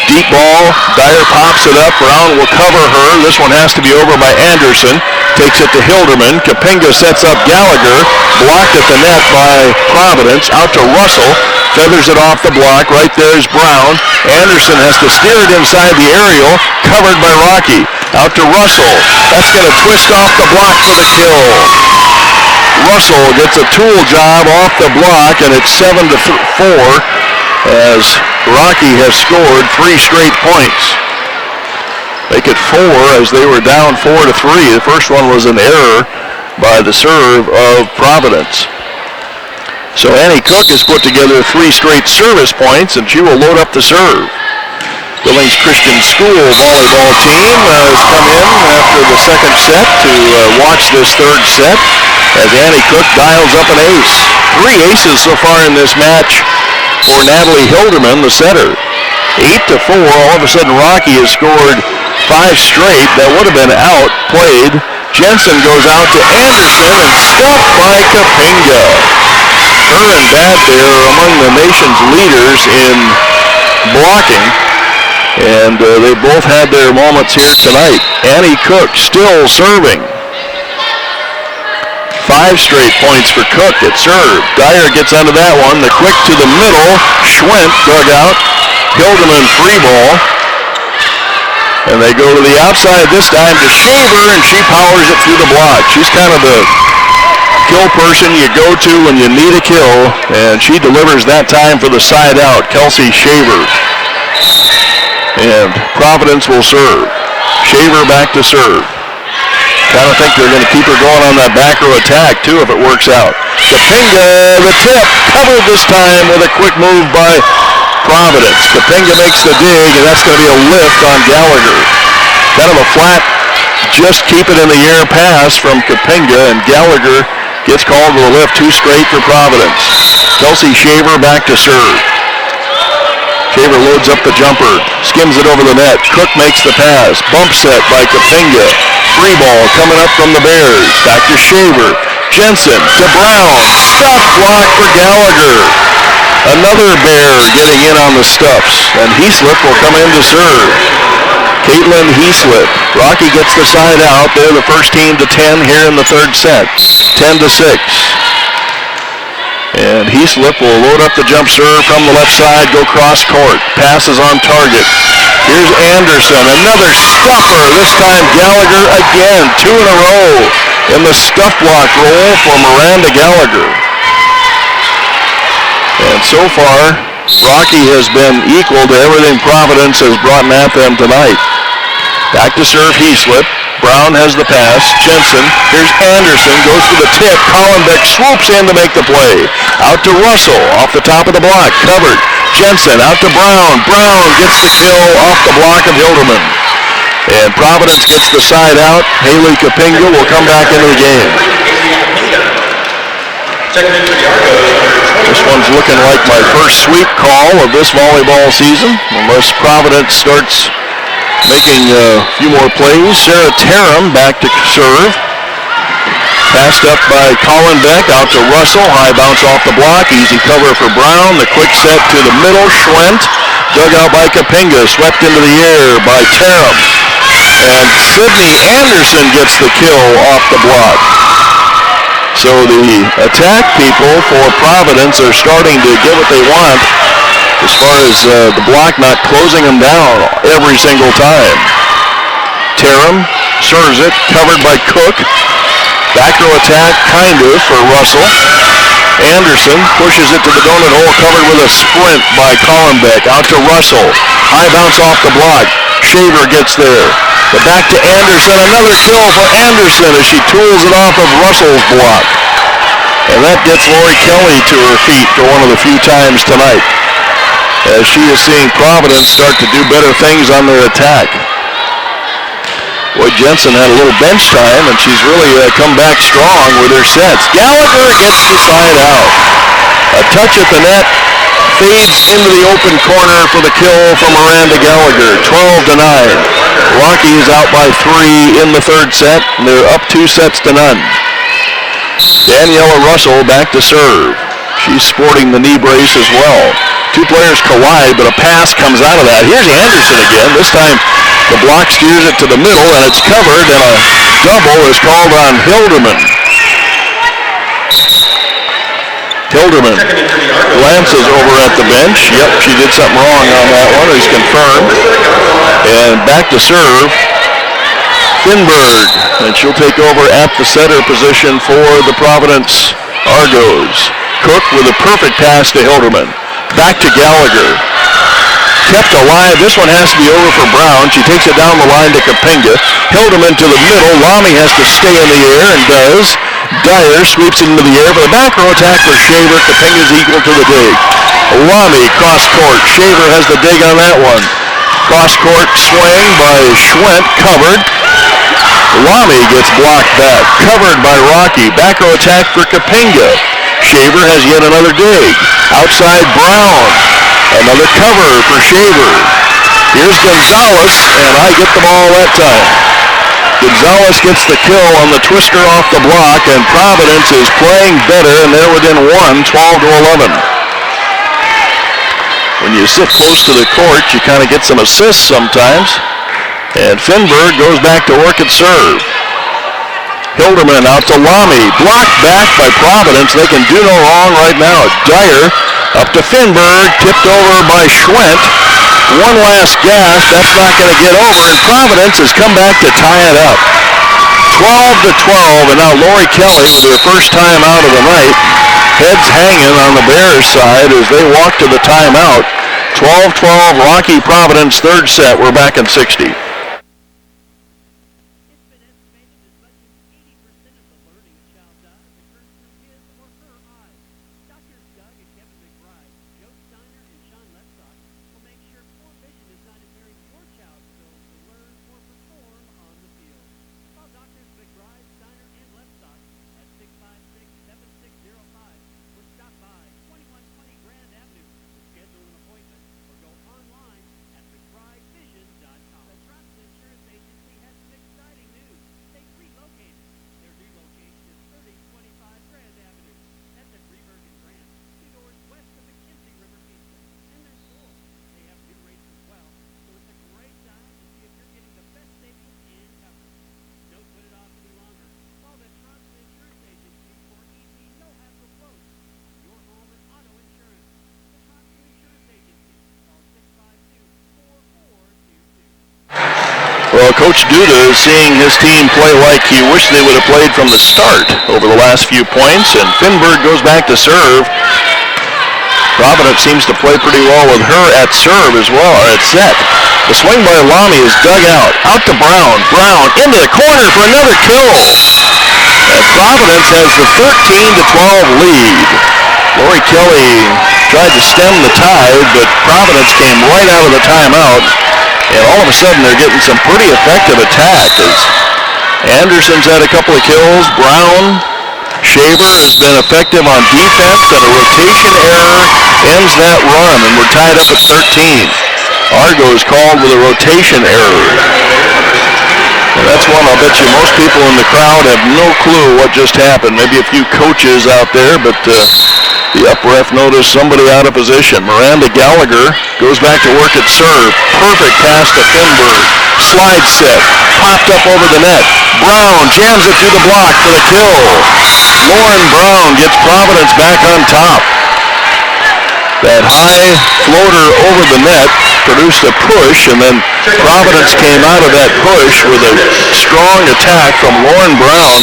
Deep ball, Dyer pops it up, Brown will cover her. This one has to be over by Anderson. Takes it to Hilderman. Kapinga sets up Gallagher. Blocked at the net by Providence. Out to Russell. Feathers it off the block. Right there is Brown. Anderson has to steer it inside the aerial. Covered by Rocky. Out to Russell. That's going to twist off the block for the kill. Russell gets a tool job off the block, and it's 7-4 as Rocky has scored 3 straight points. Make it 4 as they were down 4-3. The first one was an error by the serve of Providence. So Annie Cook has put together 3 straight service points, and she will load up the serve. Billings Christian School volleyball team has come in after the second set to watch this third set as Annie Cook dials up an ace. 3 aces so far in this match for Natalie Hilderman, the setter. 8-4, all of a sudden Rocky has scored 5 straight. That would have been outplayed. Jensen goes out to Anderson and stopped by Kapinga. Her and Bad Bear are among the nation's leaders in blocking, and they both had their moments here tonight. Annie Cook still serving. 5 straight points for Cook at serve. Dyer gets onto that one. The quick to the middle. Schwent dug out. Hilderman free ball. And they go to the outside this time to Shaver, and she powers it through the block. She's kind of the kill person you go to when you need a kill, and she delivers that time for the side out, Kelsey Shaver. And Providence will serve. Shaver back to serve. Kind of think they're going to keep her going on that back row attack, too, if it works out. Kapinga, the tip, covered this time with a quick move by Providence. Kapinga makes the dig, and that's going to be a lift on Gallagher. Kind of a flat, just keep it in the air pass from Kapinga, and Gallagher gets called to a lift. 2 straight for Providence. Kelsey Shaver back to serve. Shaver loads up the jumper, skims it over the net. Cook makes the pass. Bump set by Kapinga. Free ball coming up from the Bears. Back to Shaver. Jensen to Brown. Stuff block for Gallagher. Another Bear getting in on the stuffs. And Heaslip will come in to serve. Caitlin Heaslip. Rocky gets the side out. They're the first team to 10 here in the third set. 10-6. And Heaslip will load up the jump serve from the left side, go cross court. Passes on target. Here's Anderson, another stuffer. This time Gallagher again, 2 in a row in the stuff block roll for Miranda Gallagher. And so far, Rocky has been equal to everything Providence has brought at them tonight. Back to serve Heaslip. Brown has the pass. Jensen. Here's Anderson. Goes for the tip. Collenbeck swoops in to make the play. Out to Russell. Off the top of the block. Covered. Jensen out to Brown. Brown gets the kill off the block of Hilderman. And Providence gets the side out. Haley Kapinga will come back into the game. This one's looking like my first sweep call of this volleyball season, unless Providence starts making a few more plays. Sarah Tarum back to serve. Passed up by Colin Beck out to Russell. High bounce off the block. Easy cover for Brown. The quick set to the middle. Schwent. Dug out by Kapinga. Swept into the air by Tarum. And Sydney Anderson gets the kill off the block. So the attack people for Providence are starting to get what they want as far as the block not closing them down every single time. Tarum serves it. Covered by Cook. Back row attack, kind of, for Russell. Anderson pushes it to the donut hole, covered with a sprint by Collenbeck. Out to Russell. High bounce off the block. Shaver gets there. But back to Anderson. Another kill for Anderson as she tools it off of Russell's block. And that gets Lori Kelly to her feet for one of the few times tonight, as she is seeing Providence start to do better things on their attack. Boy, Jensen had a little bench time, and she's really come back strong with her sets. Gallagher gets the side out. A touch at the net, fades into the open corner for the kill from Miranda Gallagher, 12-9. Rockies out by 3 in the third set, and they're up 2-0. Daniela Russell back to serve. She's sporting the knee brace as well. Two players collide, but a pass comes out of that. Here's Anderson again. This time the block steers it to the middle, and it's covered, and a double is called on Hilderman. Hilderman glances over at the bench. Yep, she did something wrong on that one. It's confirmed. And back to serve, Finberg. And she'll take over at the setter position for the Providence Argos. Cook with a perfect pass to Hilderman. Back to Gallagher. Kept alive. This one has to be over for Brown. She takes it down the line to Kapinga. Hilderman to the middle. Lamy has to stay in the air and does. Dyer sweeps it into the air for the back row attack for Shaver. Kapinga's equal to the dig. Lamy cross court. Shaver has the dig on that one. Cross court swing by Schwent. Covered. Lamy gets blocked back. Covered by Rocky. Back row attack for Kapinga. Shaver has yet another dig. Outside Brown. Another cover for Shaver. Here's Gonzalez, and I get the ball that time. Gonzalez gets the kill on the twister off the block, and Providence is playing better, and they're within 1, 12-11. When you sit close to the court, you kind of get some assists sometimes. And Finberg goes back to work at serve. Hilderman out to Lamy. Blocked back by Providence. They can do no wrong right now. Dyer up to Finberg. Tipped over by Schwent. One last gasp. That's not going to get over. And Providence has come back to tie it up. 12-12. And now Lori Kelly, for their first time out of the night, heads hanging on the Bears side as they walk to the timeout. 12-12. Rocky Providence third set. We're back in 60. Well, Coach Duda is seeing his team play like he wished they would have played from the start over the last few points, and Finberg goes back to serve. Providence seems to play pretty well with her at serve as well, or at set. The swing by Lamy is dug out. Out to Brown. Brown into the corner for another kill. And Providence has the 13-12 lead. Lori Kelly tried to stem the tide, but Providence came right out of the timeout. And all of a sudden, they're getting some pretty effective attack as Anderson's had a couple of kills. Brown, Shaver has been effective on defense, and a rotation error ends that run, and we're tied up at 13. Argos called with a rotation error. And that's one I'll bet you most people in the crowd have no clue what just happened. Maybe a few coaches out there, but the up ref noticed somebody out of position. Miranda Gallagher goes back to work at serve. Perfect pass to Finberg. Slide set. Popped up over the net. Brown jams it through the block for the kill. Lauren Brown gets Providence back on top. That high floater over the net produced a push, and then Providence came out of that push with a strong attack from Lauren Brown,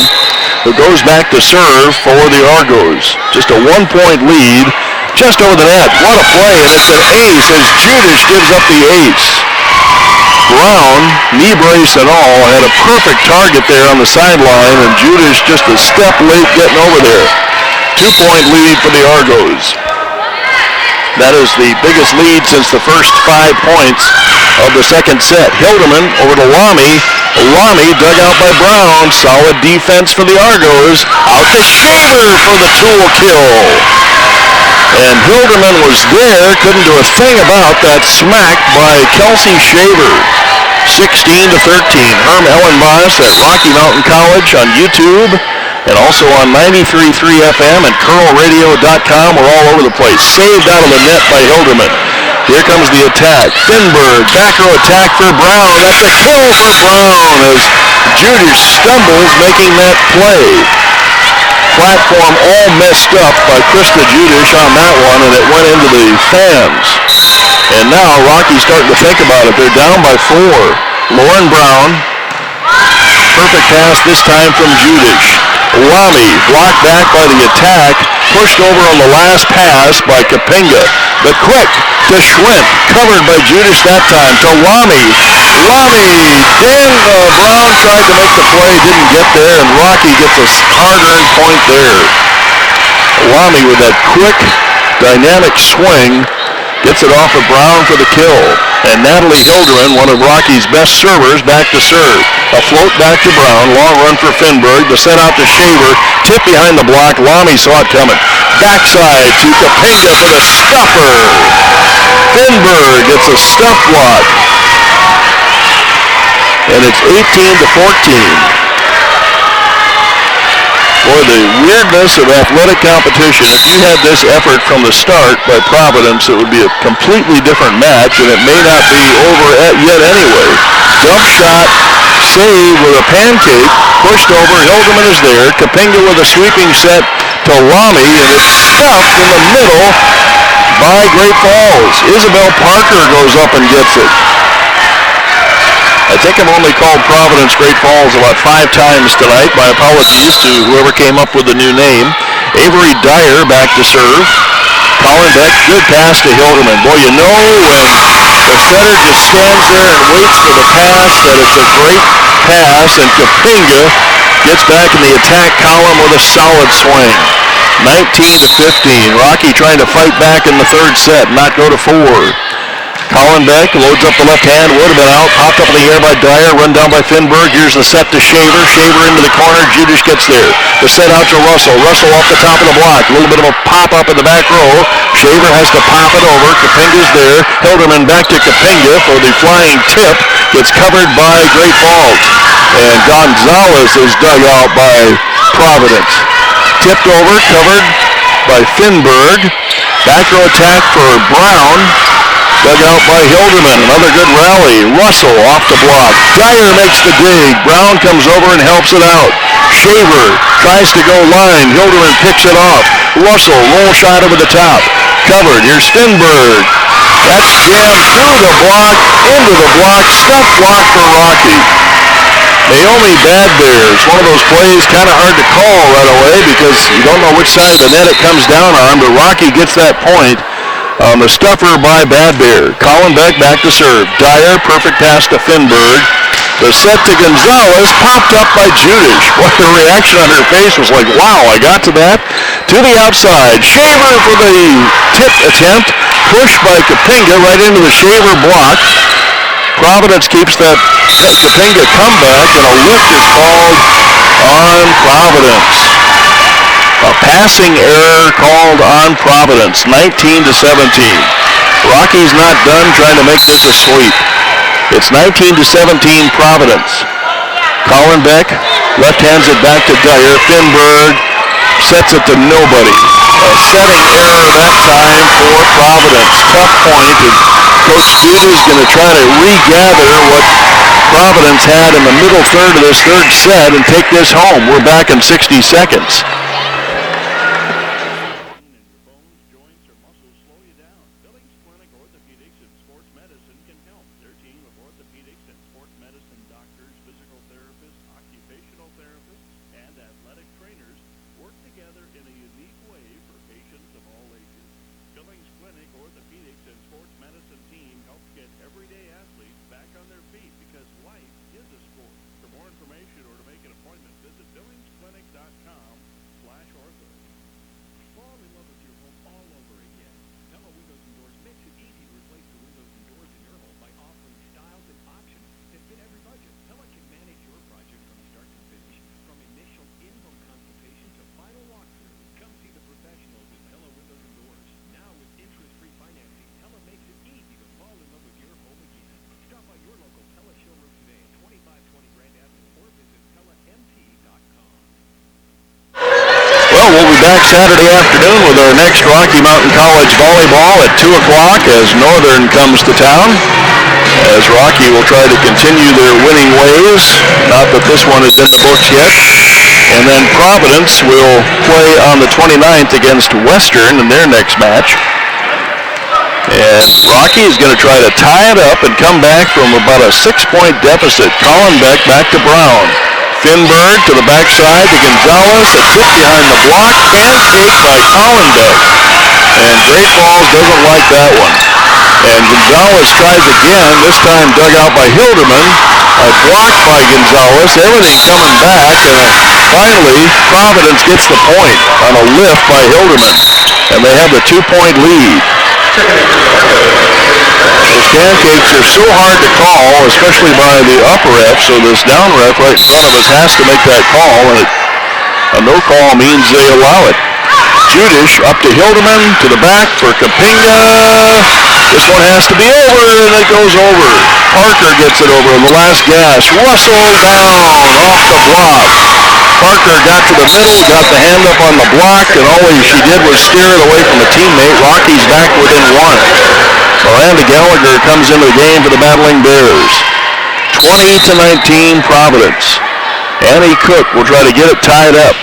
who goes back to serve for the Argos. Just a 1-point lead, just over the net. What a play, and it's an ace as Judish gives up the ace. Brown, knee brace and all, had a perfect target there on the sideline, and Judish just a step late getting over there. 2-point lead for the Argos. That is the biggest lead since the first 5 points of the second set. Hildeman over to Lamy. Lamy dug out by Brown. Solid defense for the Argos. Out to Shaver for the tool kill. And Hildeman was there. Couldn't do a thing about that smack by Kelsey Shaver. 16-13. Herm Elenbaas at Rocky Mountain College on YouTube. And also on 93.3 FM and KURLradio.com. We're all over the place. Saved out of the net by Hildeman. Here comes the attack. Finberg, back row attack for Brown. That's a kill for Brown as Judish stumbles making that play. Platform all messed up by Krista Judish on that one, and it went into the fans. And now Rocky's starting to think about it. They're down by 4. Lauren Brown. Perfect pass this time from Judish. Lamy blocked back by the attack, pushed over on the last pass by Kapinga. The quick to Schwint, covered by Judish that time to Lamy. Brown tried to make the play, didn't get there, and Rocky gets a hard-earned point there. Lamy with that quick, dynamic swing, gets it off of Brown for the kill. And Natalie Hildeman, one of Rocky's best servers, back to serve. A float back to Brown, long run for Finberg, the set out to Shaver, tip behind the block, Lamy saw it coming. Backside to Kapinga for the stuffer. Finberg gets a stuff block. And it's 18-14. Boy, the weirdness of athletic competition. If you had this effort from the start by Providence, it would be a completely different match, and it may not be over yet anyway. Dump shot, save with a pancake, pushed over. Hildeman is there. Kapinga with a sweeping set to Lamy, and it's stuffed in the middle by Great Falls. Isabel Parker goes up and gets it. I think I've only called Providence Great Falls about 5 times tonight. My apologies to whoever came up with the new name. Avery Dyer back to serve. Colin Beck, good pass to Hildeman. Boy, you know when the setter just stands there and waits for the pass that it's a great pass, and Kapinga gets back in the attack column with a solid swing. 19-15. Rocky trying to fight back in the third set, not go to 4. Colin Beck loads up the left hand, would have been out, popped up in the air by Dyer, run down by Finberg. Here's the set to Shaver. Shaver into the corner. Judish gets there. The set out to Russell. Russell off the top of the block. A little bit of a pop up in the back row. Shaver has to pop it over. Kapinga's there. Hildeman back to Kapinga for the flying tip. Gets covered by Great Falls. And Gonzalez is dug out by Providence. Tipped over, covered by Finberg. Back row attack for Brown. Dug out by Hildeman. Another good rally. Russell off the block. Dyer makes the dig. Brown comes over and helps it out. Shaver tries to go line. Hildeman picks it off. Russell, roll shot over the top. Covered. Here's Finberg. That's jammed through the block, into the block. Stuff block for Rocky. Naomi Bad Bears. One of those plays kind of hard to call right away because you don't know which side of the net it comes down on, but Rocky gets that point. On the stuffer by Bad Bear. Colin Beck back to serve. Dyer, perfect pass to Finberg. The set to Gonzalez, popped up by Judish. What the reaction on her face was like, wow, I got to that. To the outside. Shaver for the tip attempt. Pushed by Kapinga right into the Shaver block. Providence keeps that Kapinga comeback, and a lift is called on Providence. A passing error called on Providence, 19-17. Rocky's not done trying to make this a sweep. It's 19-17 Providence. Colin Beck left hands it back to Dyer. Finberg sets it to nobody. A setting error that time for Providence. Tough point, and Coach Duda is going to try to regather what Providence had in the middle third of this third set and take this home. We're back in 60 seconds. Bones, joints, or muscles slow you down. Billings Clinic Orthopedics and Sports Medicine can help. Their team of orthopedics and sports medicine doctors, physical therapists, occupational therapists, and athletic trainers work together in a unique way for patients of all ages. Billings Clinic Orthopedics and Sports Medicine team helps get everyday athletes back on their feet because life is a sport. For more information or to make an appointment, visit billingsclinic.com/ortho. Fall in love with your home all over again. Pella Windows and Doors makes it easy to replace the windows and doors in your home by offering styles and options that fit every budget. Pella can manage your project from start to finish, from initial in-home consultation to final walkthrough. Come see the professionals at Pella Windows and Doors. Now with interest-free financing, Pella makes it easy to fall in love with your home again. Stop by your local Pella showroom today at 2520 Grand Avenue or visit PellaMT.com. Well, we'll be back Saturday afternoon with our next Rocky Mountain College volleyball at 2 o'clock as Northern comes to town. As Rocky will try to continue their winning ways. Not that this one is in the books yet. And then Providence will play on the 29th against Western in their next match. And Rocky is going to try to tie it up and come back from about a 6-point deficit. Colin Beck back to Brown. Finberg to the backside to Gonzalez. A tip behind the block. Pancake by Colin Beck. And Great Falls doesn't like that one. And Gonzalez tries again, this time dug out by Hilderman. A block by Gonzalez. Everything coming back. And finally, Providence gets the point on a lift by Hilderman. And they have the 2-point lead. Those pancakes are so hard to call, especially by the up ref, so this down ref right in front of us has to make that call, and a no call means they allow it. Judish up to Hilderman, to the back for Kapinga. This one has to be over, and it goes over. Parker gets it over in the last gas. Russell down off the block. Parker got to the middle, got the hand up on the block, and all she did was steer it away from a teammate. Rocky's back within one. Miranda Gallagher comes into the game for the Battling Bears. 20-19 Providence. Annie Cook will try to get it tied up.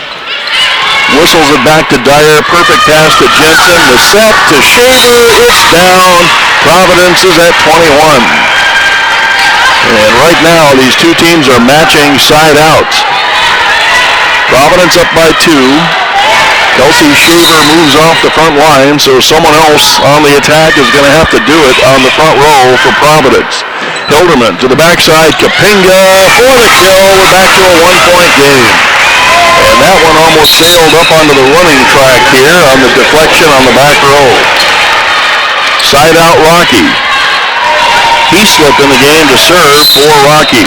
Whistles it back to Dyer. Perfect pass to Jensen. The set to Shaver. It's down. Providence is at 21. And right now, these two teams are matching side outs. Providence up by 2. Kelsey Shaver moves off the front line, so someone else on the attack is going to have to do it on the front row for Providence. Hilderman to the backside. Kapinga for the kill. We're back to a 1-point game. And that one almost sailed up onto the running track here on the deflection on the back row. Side out Rocky. He slipped in the game to serve for Rocky.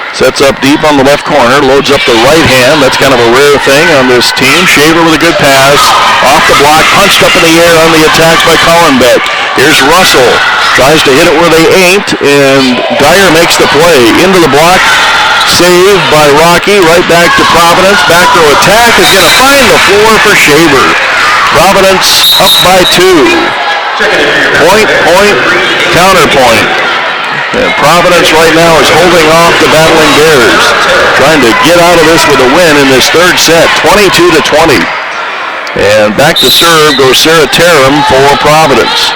Sets up deep on the left corner, loads up the right hand. That's kind of a rare thing on this team. Shaver with a good pass. Off the block, punched up in the air on the attack by Colin Beck. Here's Russell. Tries to hit it where they ain't, and Dyer makes the play. Into the block. Saved by Rocky. Right back to Providence. Back row attack is going to find the floor for Shaver. Providence up by 2. Point, counterpoint. And Providence right now is holding off the Battling Bears, trying to get out of this with a win in this third set, 22-20. And back to serve goes Sarah Tarum for Providence.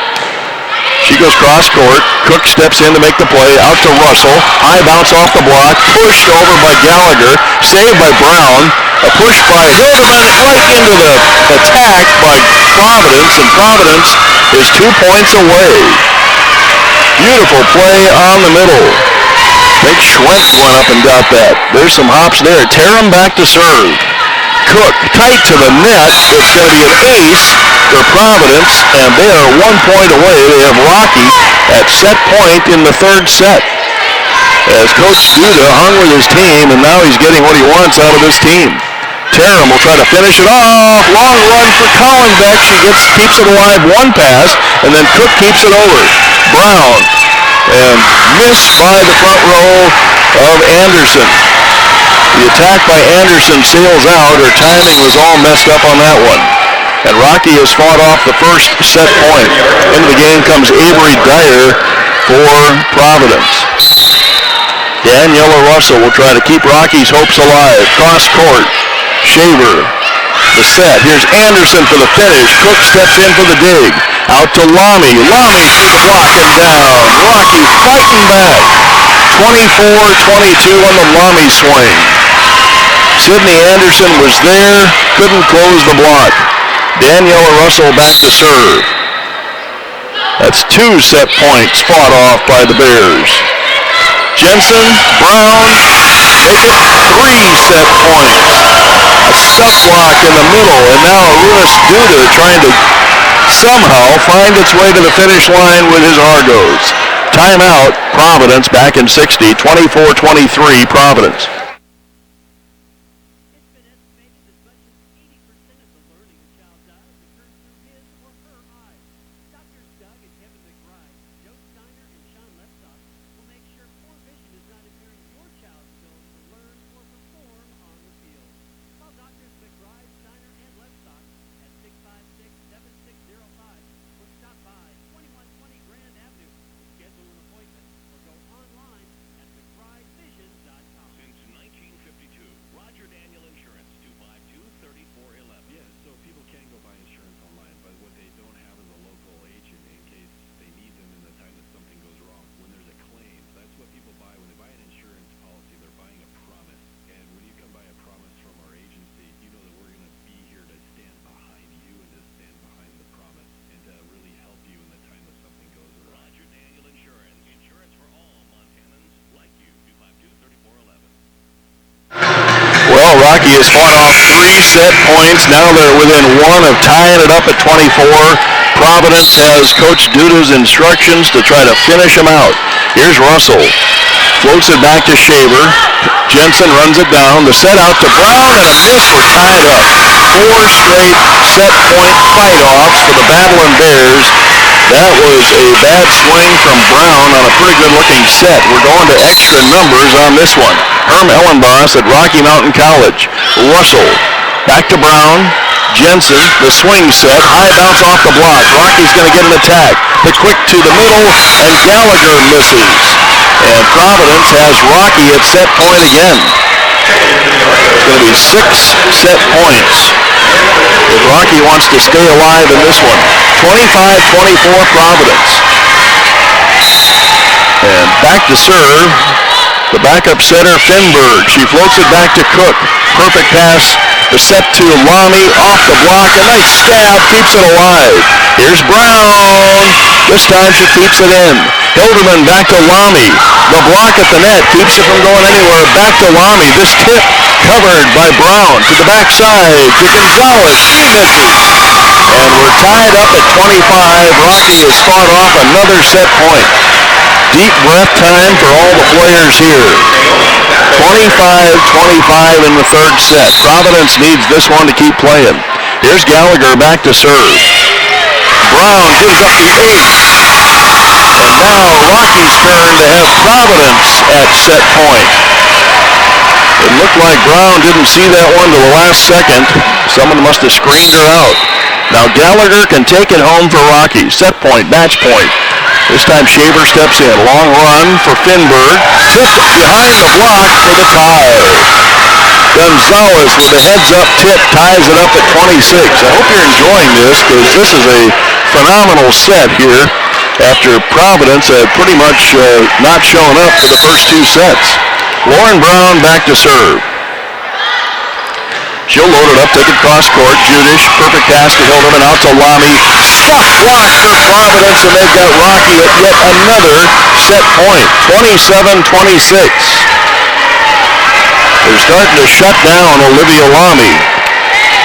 She goes cross court. Cook steps in to make the play. Out to Russell. High bounce off the block. Pushed over by Gallagher. Saved by Brown. A push by Hilderman right into the attack by Providence. And Providence is 2 points away. Beautiful play on the middle. I think Schwentz went up and got that. There's some hops there. Tarum back to serve. Cook tight to the net. It's going to be an ace for Providence, and they are 1 point away. They have Rocky at set point in the third set. As Coach Duda hung with his team, and now he's getting what he wants out of his team. Terham will try to finish it off. Long run for Collenbeck. She keeps it alive, one pass, and then Cook keeps it over. Brown, and missed by the front row of Anderson. The attack by Anderson sails out. Her timing was all messed up on that one. And Rocky has fought off the first set point. Into the game comes Avery Dyer for Providence. Daniela Russell will try to keep Rocky's hopes alive. Cross court. Shaver. The set. Here's Anderson for the finish. Cook steps in for the dig. Out to Lamy. Lamy through the block and down. Rocky fighting back. 24-22 on the Lamy swing. Sydney Anderson was there. Couldn't close the block. Daniela Russell back to serve. That's 2 set points fought off by the Bears. Jensen, Brown, make it 3 set points. A suck block in the middle, and now Ruas Duda trying to somehow find its way to the finish line with his Argos. Timeout, Providence back in 60, 24-23 Providence. Rocky has fought off 3 set points. Now they're within 1 of tying it up at 24. Providence has Coach Duda's instructions to try to finish him out. Here's Russell. Floats it back to Shaver. Jensen runs it down. The set out to Brown, and a miss. We're tied up. 4 straight set point fight-offs for the Battlin Bears. That was a bad swing from Brown on a pretty good-looking set. We're going to extra numbers on this one. Herm Elenbaas at Rocky Mountain College. Russell, back to Brown. Jensen, the swing set. High bounce off the block. Rocky's going to get an attack. The quick to the middle, and Gallagher misses. And Providence has Rocky at set point again. It's going to be 6 set points if Rocky wants to stay alive in this one. 25-24 Providence. And back to serve. The backup setter, Finberg. She floats it back to Cook. Perfect pass. The set to Lamy off the block. A nice stab keeps it alive. Here's Brown. This time she keeps it in. Hilderman back to Lamy. The block at the net keeps it from going anywhere. Back to Lamy. This tip covered by Brown to the backside to Gonzalez. She misses. And we're tied up at 25. Rocky has fought off another set point. Deep breath time for all the players here. 25-25 in the third set. Providence needs this one to keep playing. Here's Gallagher back to serve. Brown gives up the ace. And now Rocky's turn to have Providence at set point. It looked like Brown didn't see that one to the last second. Someone must have screened her out. Now Gallagher can take it home for Rocky. Set point, match point. This time Shaver steps in. Long run for Finberg. Tipped behind the block for the tie. Gonzalez with the heads-up tip ties it up at 26. I hope you're enjoying this because this is a phenomenal set here after Providence had pretty much not shown up for the first 2 sets. Lauren Brown back to serve. She'll load it up, take it cross court. Judish, perfect pass to Hilderman, out to Lamy. Stuck block for Providence, and they've got Rocky at yet another set point. 27-26. They're starting to shut down Olivia Lamy.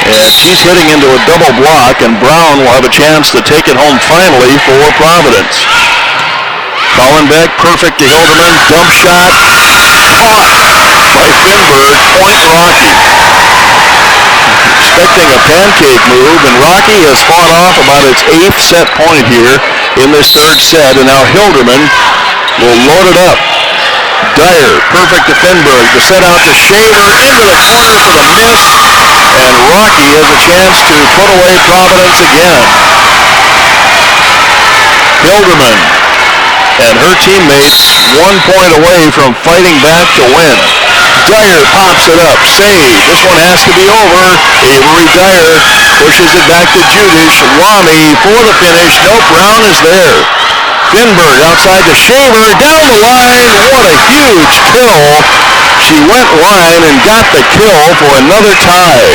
And she's hitting into a double block, and Brown will have a chance to take it home finally for Providence. Collenbeck, perfect to Hilderman, dump shot, caught by Finberg, point Rocky. Expecting a pancake move, and Rocky has fought off about its 8th set point here in this 3rd set, and now Hilderman will load it up. Dyer, perfect to Finberg, the set out to Shaver, into the corner for the miss, and Rocky has a chance to put away Providence again. Hilderman and her teammates 1 point away from fighting back to win. Dyer pops it up, save. This one has to be over. Avery Dyer pushes it back to Judish. Lamy for the finish. No, Brown is there. Finberg outside to Shaver, down the line. What a huge kill. She went line and got the kill for another tie.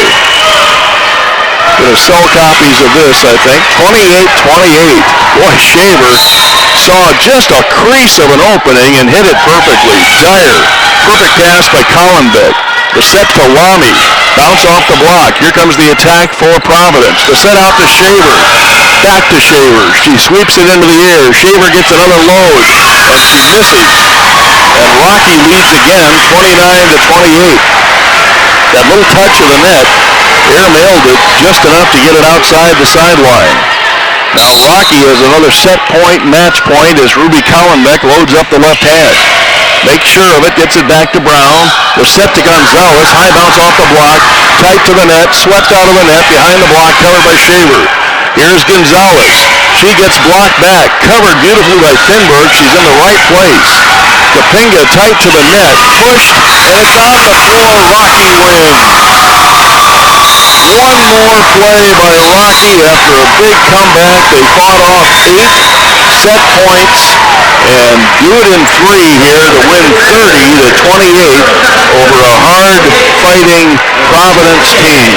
Gonna sell copies of this, I think. 28-28. Boy, Shaver saw just a crease of an opening and hit it perfectly. Dyer, perfect pass by Collenbeck. The set to Lamy. Bounce off the block. Here comes the attack for Providence. The set out to Shaver. Back to Shaver. She sweeps it into the air. Shaver gets another load, and she misses. And Rocky leads again, 29-28. That little touch of the net, airmailed it just enough to get it outside the sideline. Now Rocky has another set point, match point, as Ruby Collenbeck loads up the left hand. Makes sure of it, gets it back to Brown. The set to Gonzalez, high bounce off the block, tight to the net, swept out of the net, behind the block, covered by Shaver. Here's Gonzalez. She gets blocked back, covered beautifully by Finberg. She's in the right place. Kapinga tight to the net, pushed, and it's on the floor. Rocky wins. One more play by Rocky after a big comeback. They fought off 8 set points and drew it in 3 here to win 30-28 over a hard-fighting Providence team.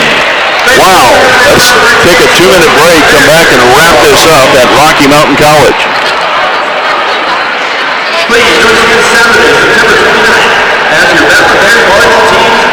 Wow, let's take a 2-minute break, come back and wrap this up at Rocky Mountain College. Please join us again Saturday, September 29th, as your Battlin Bears volleyball team